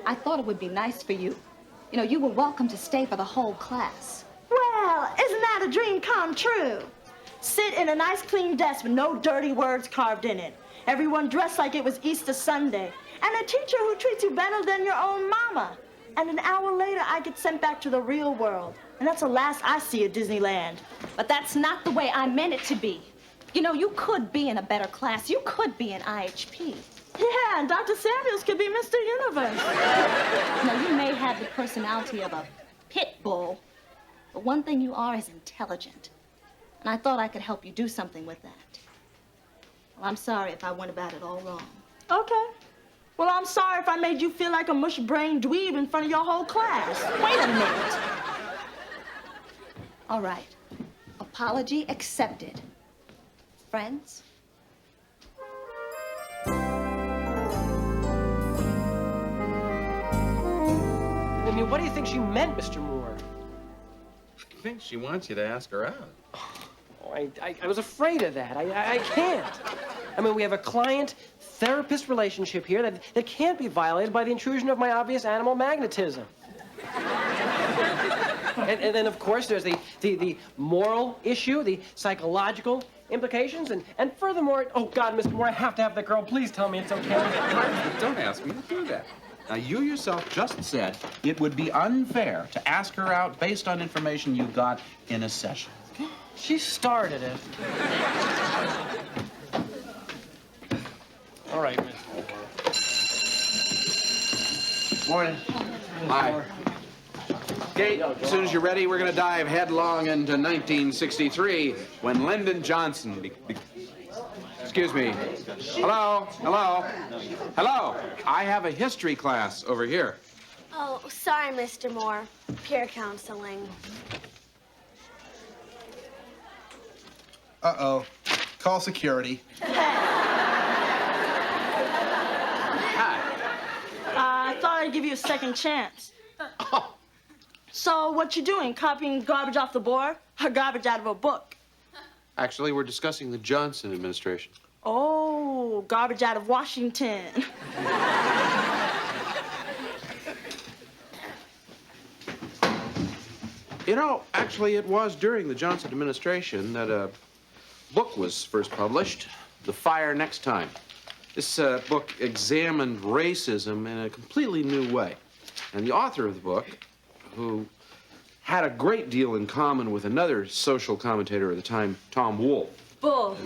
I thought it would be nice for you. You know, you were welcome to stay for the whole class. Well, isn't that a dream come true? Sit in a nice clean desk with no dirty words carved in it. Everyone dressed like it was Easter Sunday. And a teacher who treats you better than your own mama. And an hour later, I get sent back to the real world. And that's the last I see at Disneyland. But that's not the way I meant it to be. You know, you could be in a better class. You could be in IHP. Yeah, and Dr. Samuels could be Mr. Universe. Now, you may have the personality of a pit bull, but one thing you are is intelligent. And I thought I could help you do something with that. Well, I'm sorry if I went about it all wrong. Okay. Well, I'm sorry if I made you feel like a mush-brained dweeb in front of your whole class. Wait a minute. All right. Apology accepted. Friends? I mean, what do you think she meant, Mr. Moore? I think she wants you to ask her out. Oh, I was afraid of that. I can't. I mean, we have a client-therapist relationship here that can't be violated by the intrusion of my obvious animal magnetism. And then, of course, there's the moral issue, the psychological implications, and furthermore, oh, God, Mr. Moore, I have to have the girl. Please tell me it's okay. Don't ask me to do that. Now, you yourself just said it would be unfair to ask her out based on information you got in a session. She started it. All right, Miss. Morning. Hi. Okay, as soon as you're ready, we're going to dive headlong into 1963 when Lyndon Johnson... Excuse me. Hello? Hello? Hello? I have a history class over here. Oh, sorry, Mr. Moore. Peer counseling. Uh-oh. Call security. I thought I'd give you a second chance. So what you doing? Copying garbage off the board or garbage out of a book? Actually, we're discussing the Johnson administration. Oh, garbage out of Washington. You know, actually, it was during the Johnson administration that a book was first published, The Fire Next Time. This book examined racism in a completely new way. And the author of the book, who had a great deal in common with another social commentator at the time, Tom Wolfe. Bull.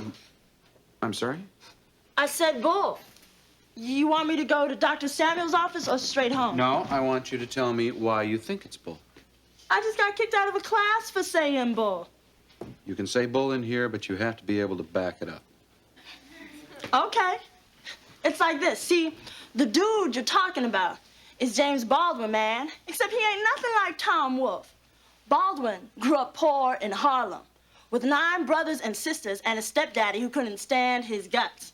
I'm sorry? I said bull. You want me to go to Dr. Samuel's office or straight home? No, I want you to tell me why you think it's bull. I just got kicked out of a class for saying bull. You can say bull in here, but you have to be able to back it up. Okay. It's like this. See, the dude you're talking about is James Baldwin, man. Except he ain't nothing like Tom Wolfe. Baldwin grew up poor in Harlem with 9 brothers and sisters and a stepdaddy who couldn't stand his guts.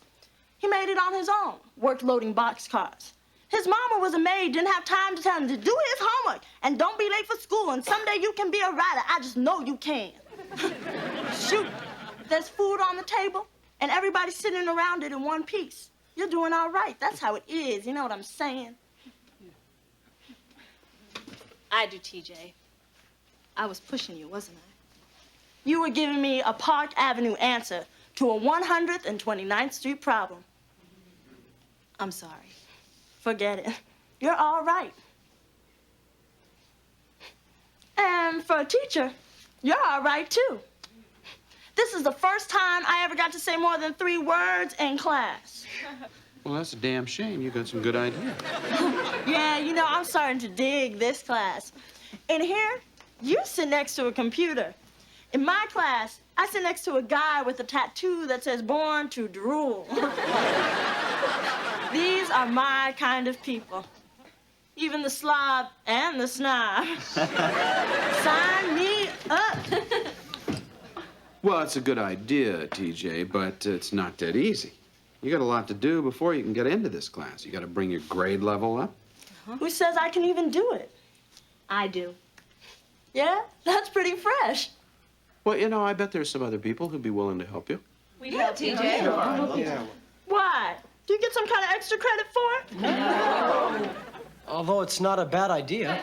He made it on his own, worked loading boxcars. His mama was a maid, didn't have time to tell him to do his homework and don't be late for school and someday you can be a writer. I just know you can. Shoot, there's food on the table and everybody's sitting around it in one piece. You're doing all right. That's how it is. You know what I'm saying? I do, TJ. I was pushing you, wasn't I? You were giving me a Park Avenue answer to a 129th Street problem. I'm sorry. Forget it. You're all right. And for a teacher, you're all right, too. This is the first time I ever got to say more than 3 words in class. Well, that's a damn shame. You got some good ideas. Yeah, you know, I'm starting to dig this class. In here, you sit next to a computer. In my class, I sit next to a guy with a tattoo that says "Born to Drool." These are my kind of people. Even the slob and the snob. Sign me up. Well, it's a good idea, TJ, but it's not that easy. You got a lot to do before you can get into this class. You got to bring your grade level up. Who says I can even do it? I do. Yeah? That's pretty fresh. Well, you know, I bet there's some other people who'd be willing to help you. We help TJ. Yeah. Why? Do you get some kind of extra credit for it? No. Although it's not a bad idea.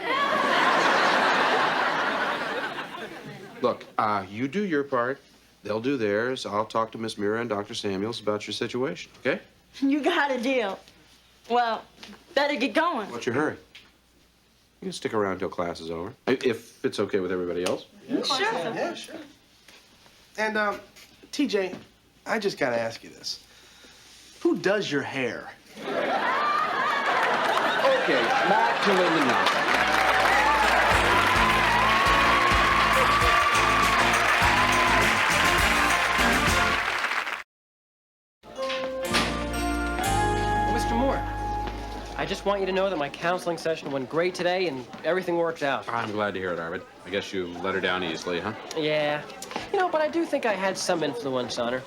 Look, you do your part. They'll do theirs. I'll talk to Miss Mira and Dr. Samuels about your situation, okay? You got a deal. Well, better get going. What's your hurry? You can stick around till class is over, if it's okay with everybody else. Yeah, sure. Yeah, sure. And, TJ, I just gotta ask you this. Who does your hair? Okay, back to Lyndon Johnson. Mr. Moore, I just want you to know that my counseling session went great today and everything worked out. I'm glad to hear it, Arvid. I guess you let her down easily, huh? Yeah. You know, but I do think I had some influence on her.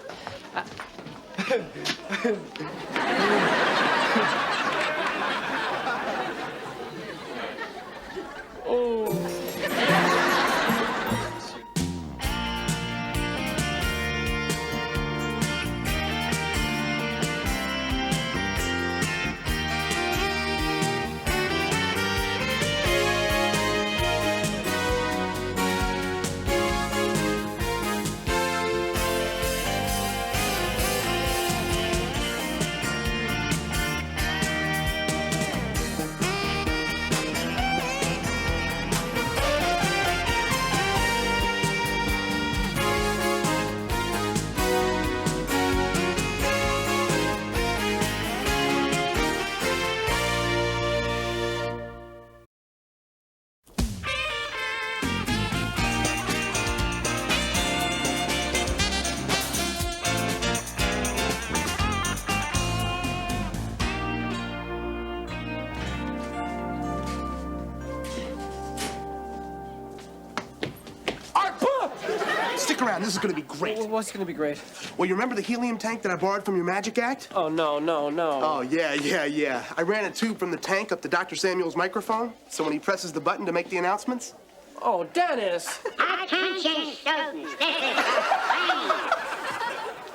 Stick around. This is going to be great. What's going to be great? Well, you remember the helium tank that I borrowed from your magic act? Oh, no. Oh, yeah. I ran a tube from the tank up to Dr. Samuel's microphone, so when he presses the button to make the announcements... Oh, Dennis! Attention, students. This is the train.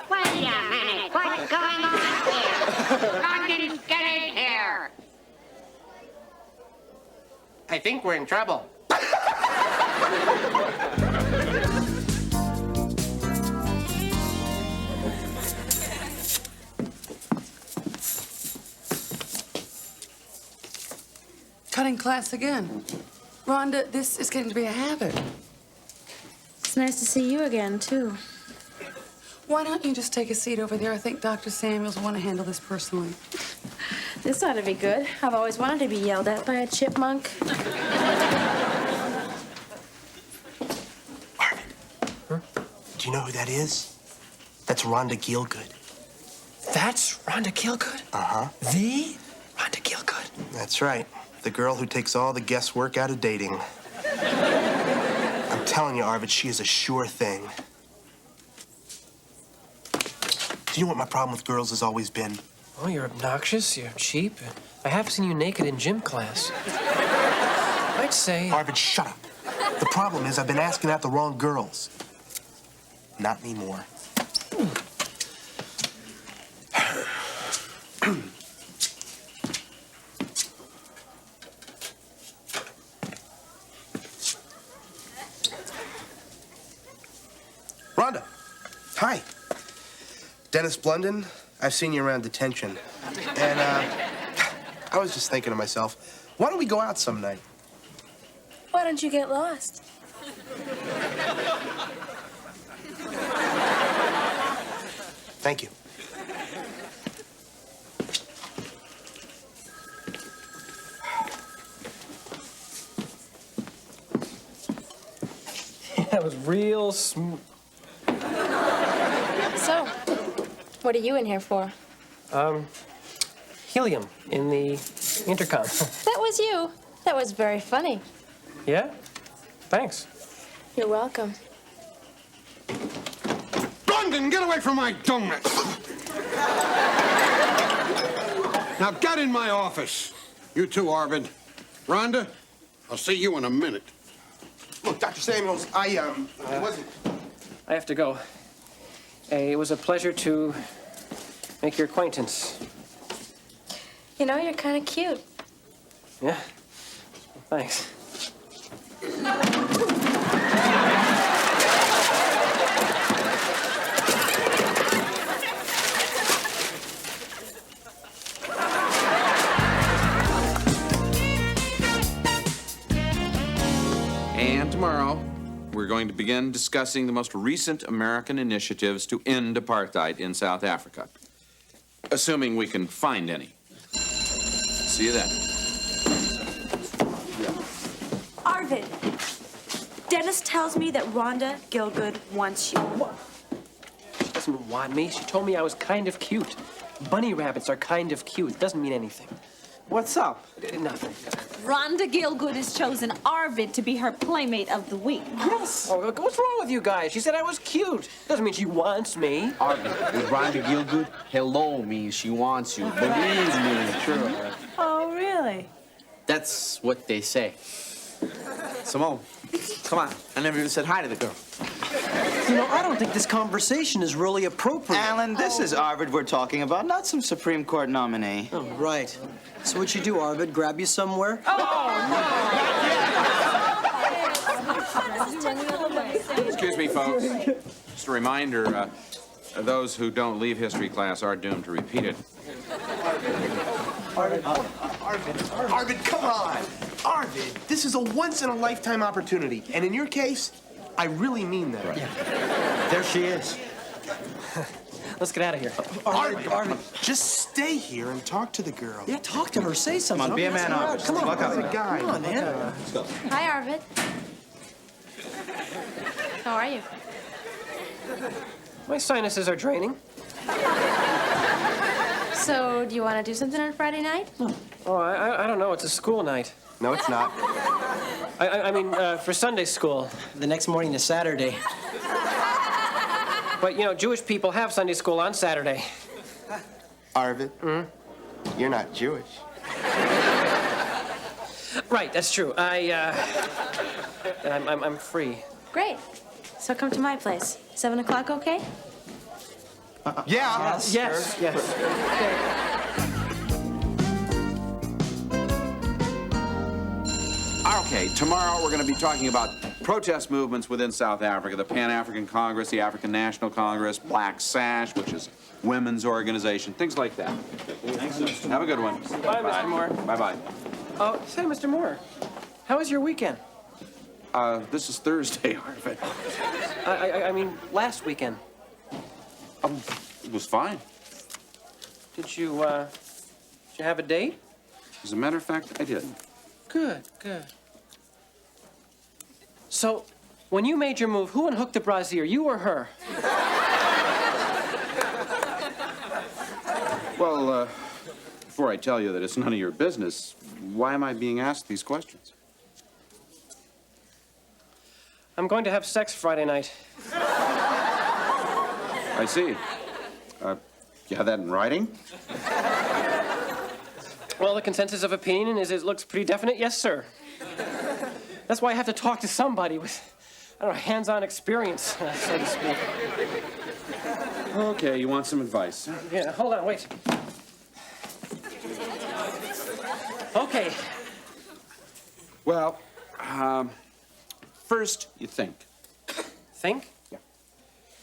Wait a minute. What's going on here? London's getting here. I think we're in trouble. Cutting class again. Rhonda, this is getting to be a habit. It's nice to see you again, too. Why don't you just take a seat over there? I think Dr. Samuels will want to handle this personally. This ought to be good. I've always wanted to be yelled at by a chipmunk. Do you know who that is? That's Rhonda Gielgud. That's Rhonda Gielgud? Uh-huh. The Rhonda Gielgud? That's right. The girl who takes all the guesswork out of dating. I'm telling you, Arvid, she is a sure thing. Do you know what my problem with girls has always been? Oh, you're obnoxious, you're cheap. I have seen you naked in gym class. I'd say... Arvid, shut up. The problem is I've been asking out the wrong girls. Not anymore. Rhonda, hi. Dennis Blunden. I've seen you around detention. And, I was just thinking to myself, why don't we go out some night? Why don't you get lost? Thank you. That was real smooth. So, what are you in here for? Helium in the intercom. That was you. That was very funny. Yeah? Thanks. You're welcome. Blunden, get away from my donut! Now get in my office. You too, Arvid. Rhonda, I'll see you in a minute. Look, Dr. Samuels, I wasn't... I have to go. It was a pleasure to make your acquaintance. You know, you're kind of cute. Yeah? Thanks. And tomorrow, we're going to begin discussing the most recent American initiatives to end apartheid in South Africa, assuming we can find any. See you then. Arvid, Dennis tells me that Rhonda Gilgood wants you. She doesn't want me. She told me I was kind of cute. Bunny rabbits are kind of cute. It doesn't mean anything. What's up? Nothing. Rhonda Gilgood has chosen Arvid to be her playmate of the week. Yes. Oh, what's wrong with you guys? She said I was cute. Doesn't mean she wants me. Arvid, with Rhonda Gilgood, hello means she wants you. Believe me, sure. Oh, really? That's what they say. Simone, come on. I never even said hi to the girl. You know, I don't think this conversation is really appropriate. Alan, this is Arvid we're talking about, not some Supreme Court nominee. Oh, right. So what you do, Arvid? Grab you somewhere? Excuse me, folks. Just a reminder, those who don't leave history class are doomed to repeat it. Arvid, come on. Arvid, this is a once-in-a-lifetime opportunity. And in your case, I really mean that. There she is. Let's get out of here. Arvid, just stay here and talk to the girl. Yeah, talk to her. Say something. Come on, be a man, Arvid. Come on. Walk out. He's a guy. Come on, man. Hi, Arvid. How are you? My sinuses are draining. So, do you want to do something on Friday night? Oh, I don't know. It's a school night. No, it's not. I mean, for Sunday school. The next morning is Saturday. But, you know, Jewish people have Sunday school on Saturday. Arvid, you're not Jewish. Right, that's true. I'm free. Great. So come to my place. 7 o'clock, okay? Yeah. Yes. Okay, tomorrow we're going to be talking about protest movements within South Africa, the Pan-African Congress, the African National Congress, Black Sash, which is women's organization, things like that. Thanks. Have a good one. Bye, Mr. Moore. Bye-bye. Oh, say, Mr. Moore, how was your weekend? This is Thursday, Arvid. I mean, last weekend. It was fine. Did you have a date? As a matter of fact, I did. Good. So, when you made your move, who unhooked the brassiere, you or her? Well, before I tell you that it's none of your business, why am I being asked these questions? I'm going to have sex Friday night. I see. You have that in writing? Well, the consensus of opinion is it looks pretty definite, yes, sir. That's why I have to talk to somebody with, I don't know, hands-on experience, so to speak. Okay, you want some advice? Yeah, hold on, wait. Okay. Well, first you think. Think? Yeah.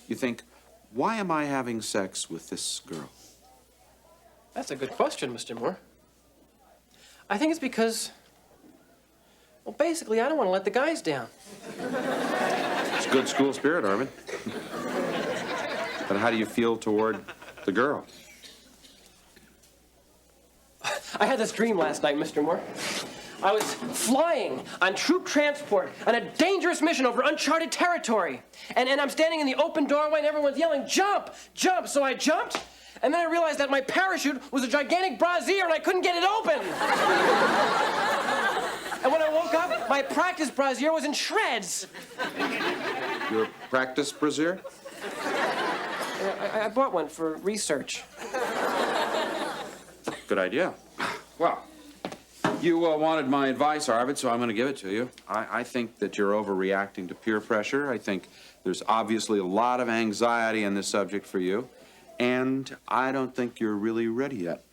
You think, why am I having sex with this girl? That's a good question, Mr. Moore. I think it's because, well, basically, I don't want to let the guys down. It's good school spirit, Arvid. But how do you feel toward the girl? I had this dream last night, Mr. Moore. I was flying on troop transport on a dangerous mission over uncharted territory. And I'm standing in the open doorway and everyone's yelling, jump, jump. So I jumped, and then I realized that my parachute was a gigantic brassiere and I couldn't get it open. And when I woke up, my practice brassiere was in shreds. Your practice brassiere? I bought one for research. Good idea. Well, you wanted my advice, Arvid, so I'm going to give it to you. I think that you're overreacting to peer pressure. I think there's obviously a lot of anxiety on this subject for you, and I don't think you're really ready yet.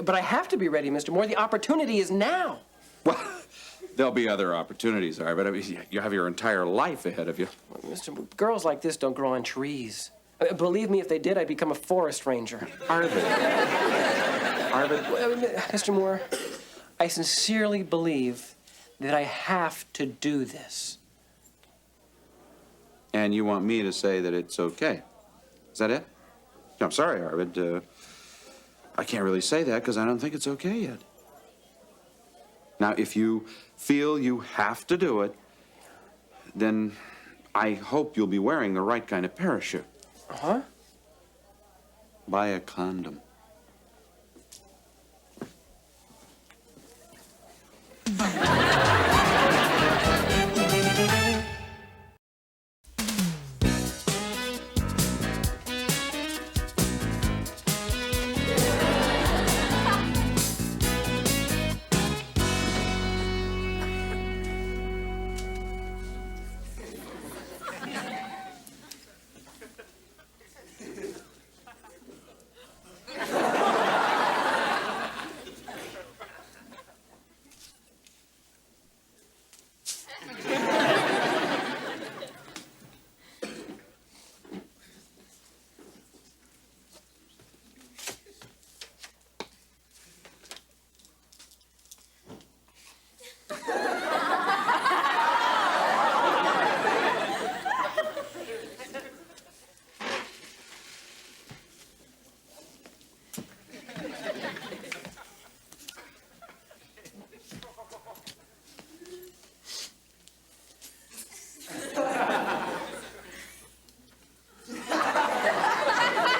But I have to be ready, Mr. Moore. The opportunity is now. Well, there'll be other opportunities, Arvid. I mean, you have your entire life ahead of you. Mr. Moore, girls like this don't grow on trees. Believe me, if they did, I'd become a forest ranger. Arvid. Mr. Moore, I sincerely believe that I have to do this. And you want me to say that it's okay. Is that it? I'm sorry, Arvid. I can't really say that because I don't think it's okay yet. Now, if you feel you have to do it, then I hope you'll be wearing the right kind of parachute. Huh? Buy a condom.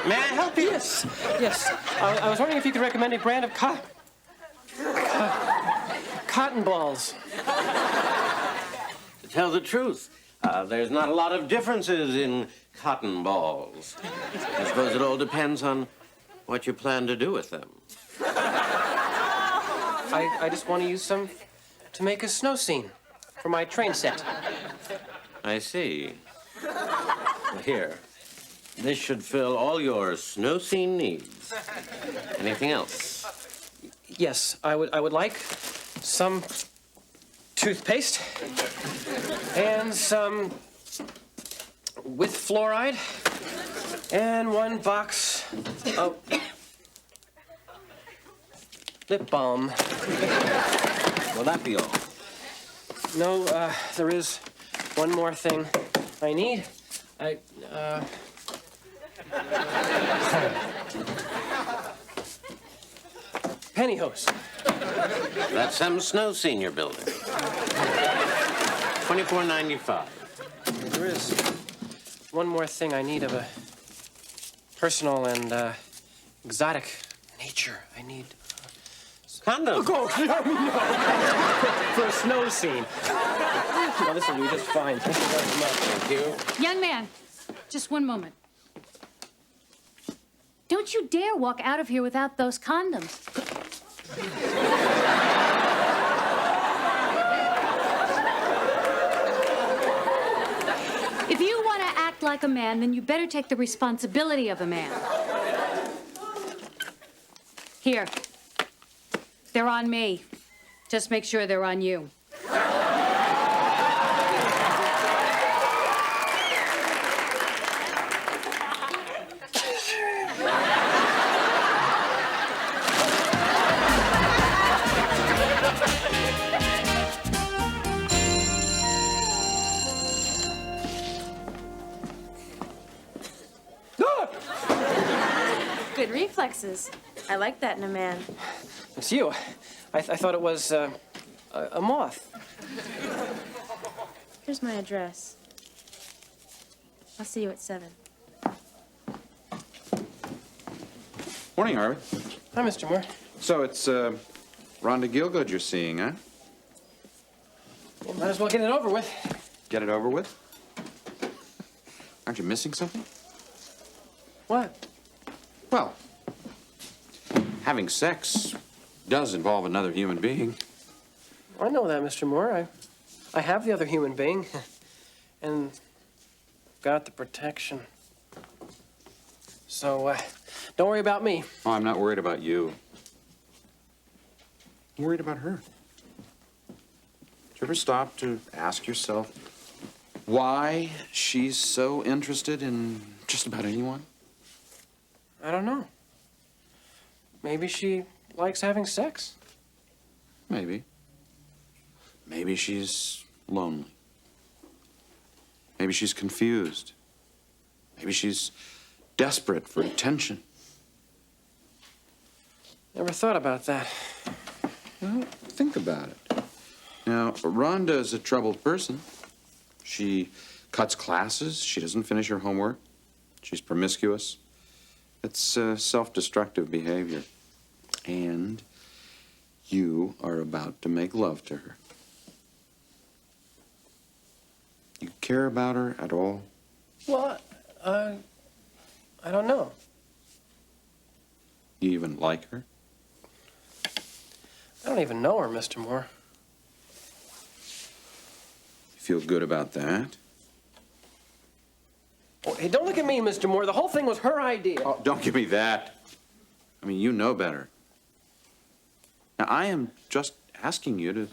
May I help you? Yes, yes. I was wondering if you could recommend a brand of cotton balls. To tell the truth, there's not a lot of differences in cotton balls. I suppose it all depends on what you plan to do with them. I just want to use some to make a snow scene for my train set. I see. Here. This should fill all your snow scene needs. Anything else? Yes, I would like some toothpaste and some with fluoride and 1 box of lip balm. Will that be all? No, there is one more thing I need. Pantyhose. That's some snow scene you're building. $24.95. There is one more thing I need of a personal and exotic nature. I need condoms. Oh, no. For a snow scene. No, this will do just fine. Thank you very much. Thank you. Young man, just one moment. Don't you dare walk out of here without those condoms. If you want to act like a man, then you better take the responsibility of a man. Here. They're on me. Just make sure they're on you. Good reflexes. I like that in a man. It's you. I thought it was a moth. Here's my address. I'll see you at 7. Morning, Arvid. Hi, Mr. Moore. So it's Rhonda Gielgud you're seeing, huh? Well, might as well get it over with. Get it over with? Aren't you missing something? What? Well, having sex does involve another human being. I know that, Mr. Moore. I have the other human being. And got the protection. So, don't worry about me. Oh, I'm not worried about you. I'm worried about her. Did you ever stop to ask yourself why she's so interested in just about anyone? I don't know. Maybe she likes having sex. Maybe. Maybe she's lonely. Maybe she's confused. Maybe she's desperate for attention. Never thought about that. Well, think about it. Now, Rhonda is a troubled person. She cuts classes. She doesn't finish her homework. She's promiscuous. It's self-destructive behavior. And you are about to make love to her. You care about her at all? Well, I don't know. You even like her? I don't even know her, Mr. Moore. You feel good about that? Oh, hey, don't look at me, Mr. Moore. The whole thing was her idea. Oh, don't give me that. I mean, you know better. Now, I am just asking you to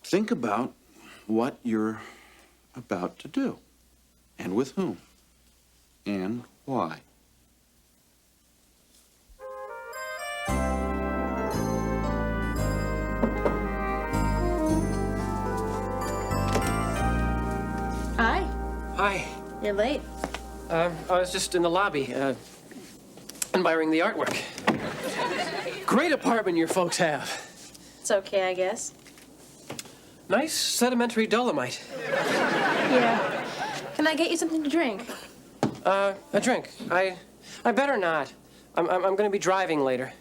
think about what you're about to do, and with whom, and why. Hi. Hi. You're late. I was just in the lobby, admiring the artwork. Great apartment your folks have. It's okay, I guess. Nice sedimentary dolomite. Yeah. Can I get you something to drink? A drink. I better not. I'm going to be driving later.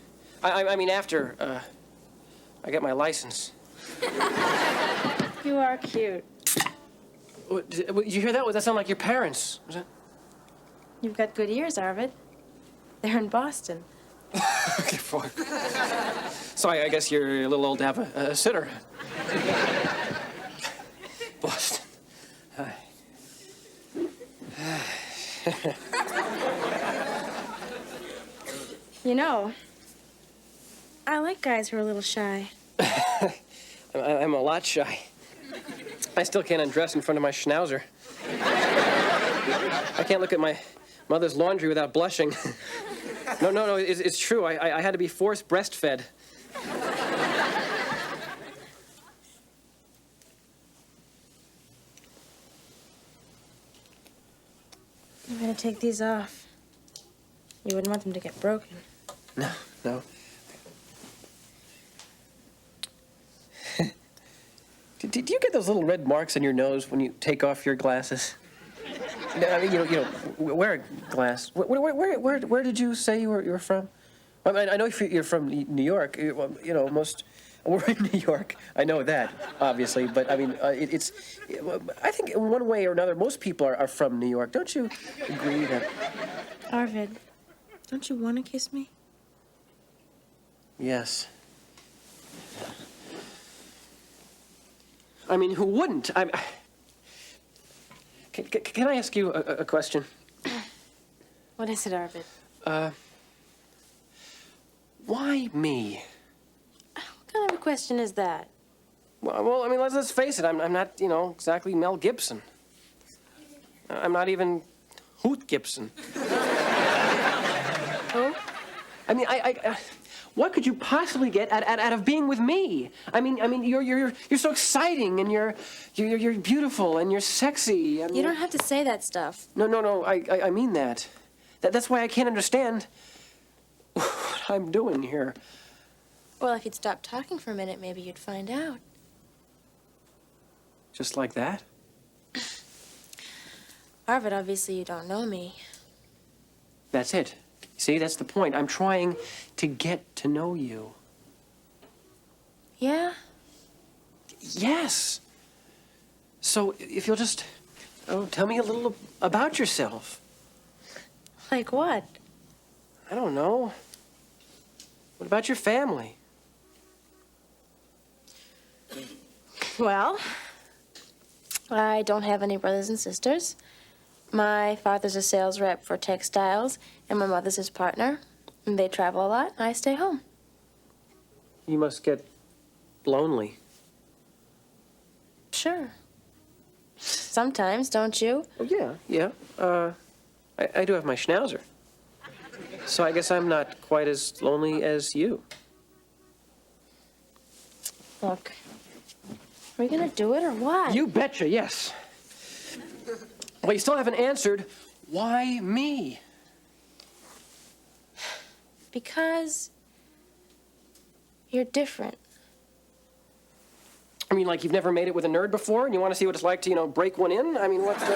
I mean, after I get my license. You are cute. Did you hear that? Does that sound like your parents? Was that... You've got good ears, Arvid. They're in Boston. Okay, fine. So I guess you're a little old to have a sitter. Boston. You know, I like guys who are a little shy. I'm a lot shy. I still can't undress in front of my schnauzer. I can't look at my mother's laundry without blushing. No, it's true. I had to be forced breastfed. I'm gonna take these off. You wouldn't want them to get broken. No. Do you get those little red marks on your nose when you take off your glasses? I mean, you know, wear a glass. Where did you say you were from? I mean, I know you're from New York. You know, we're in New York. I know that, obviously. But I mean, I think in one way or another, most people are from New York. Don't you agree that? Arvid, don't you want to kiss me? Yes. I mean, who wouldn't? Can I ask you a question? What is it, Arvid? Why me? What kind of a question is that? Well, I mean, let's face it. I'm not, you know, exactly Mel Gibson. I'm not even Hoot Gibson. Who? I mean, what could you possibly get out of being with me? I mean, you're so exciting, and you're beautiful, and you're sexy. You don't have to say that stuff. No. I mean that. That's why I can't understand what I'm doing here. Well, if you'd stop talking for a minute, maybe you'd find out. Just like that? Arvid, obviously you don't know me. That's it. See, that's the point. I'm trying to get to know you. Yeah? Yes. So if you'll just tell me a little about yourself. Like what? I don't know. What about your family? Well, I don't have any brothers and sisters. My father's a sales rep for textiles, and my mother's his partner. And they travel a lot, and I stay home. You must get lonely. Sure. Sometimes, don't you? Oh, yeah. I do have my schnauzer. So I guess I'm not quite as lonely as you. Look, are we gonna do it or what? You betcha, yes. Well, you still haven't answered, why me? Because you're different. I mean, like you've never made it with a nerd before, and you want to see what it's like to, break one in? I mean, what's the...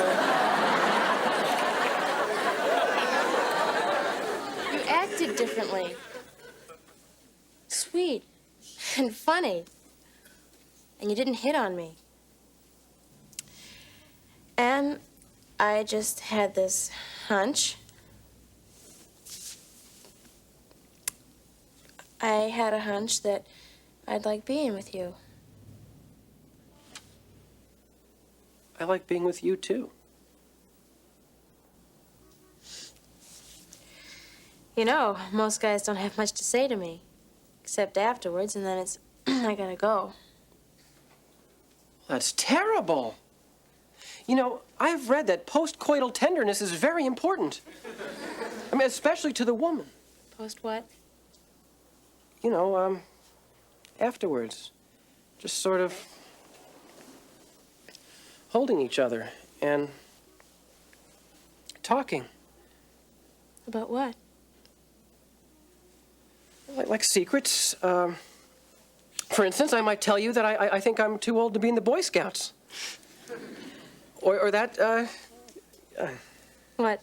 You acted differently. Sweet and funny. And you didn't hit on me. And I just had this hunch. I had a hunch that I'd like being with you. I like being with you, too. You know, most guys don't have much to say to me. Except afterwards, and then it's, I gotta go. That's terrible. I've read that postcoital tenderness is very important. I mean, especially to the woman. Post what? Afterwards. Just sort of holding each other and talking. About what? Like secrets. For instance, I might tell you that I think I'm too old to be in the Boy Scouts. Or that, What?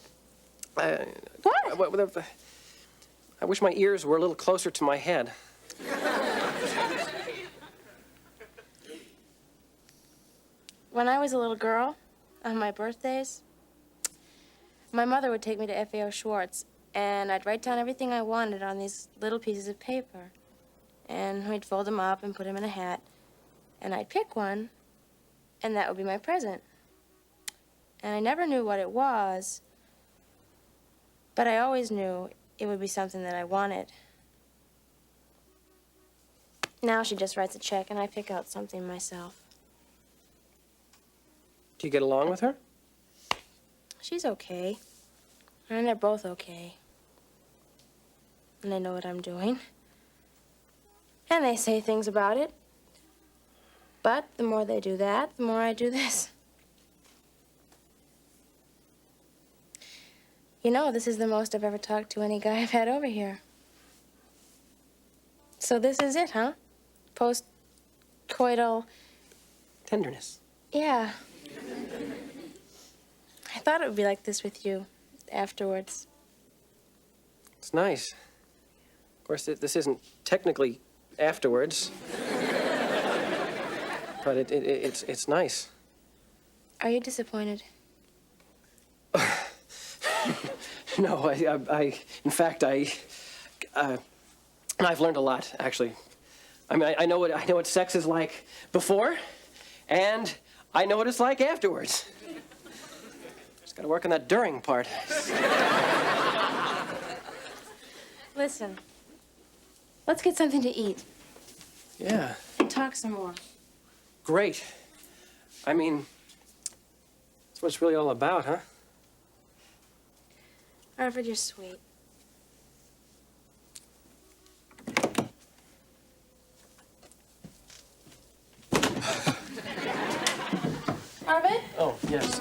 What? I wish my ears were a little closer to my head. When I was a little girl, on my birthdays, my mother would take me to FAO Schwartz, and I'd write down everything I wanted on these little pieces of paper. And we'd fold them up and put them in a hat, and I'd pick one, and that would be my present. And I never knew what it was, but I always knew it would be something that I wanted. Now she just writes a check, and I pick out something myself. Do you get along with her? She's okay. And they're both okay. And they know what I'm doing. And they say things about it. But the more they do that, the more I do this. This is the most I've ever talked to any guy I've had over here. So this is it, huh? Post-coital... Tenderness. Yeah. I thought it would be like this with you afterwards. It's nice. Of course, this isn't technically afterwards. But it's nice. Are you disappointed? No, in fact, I've learned a lot, actually. I mean, I know what sex is like before, and I know what it's like afterwards. Just gotta work on that during part. Listen, let's get something to eat. Yeah. And talk some more. Great. I mean, that's what it's really all about, huh? Arvid, you're sweet. Arvid? Oh, yes.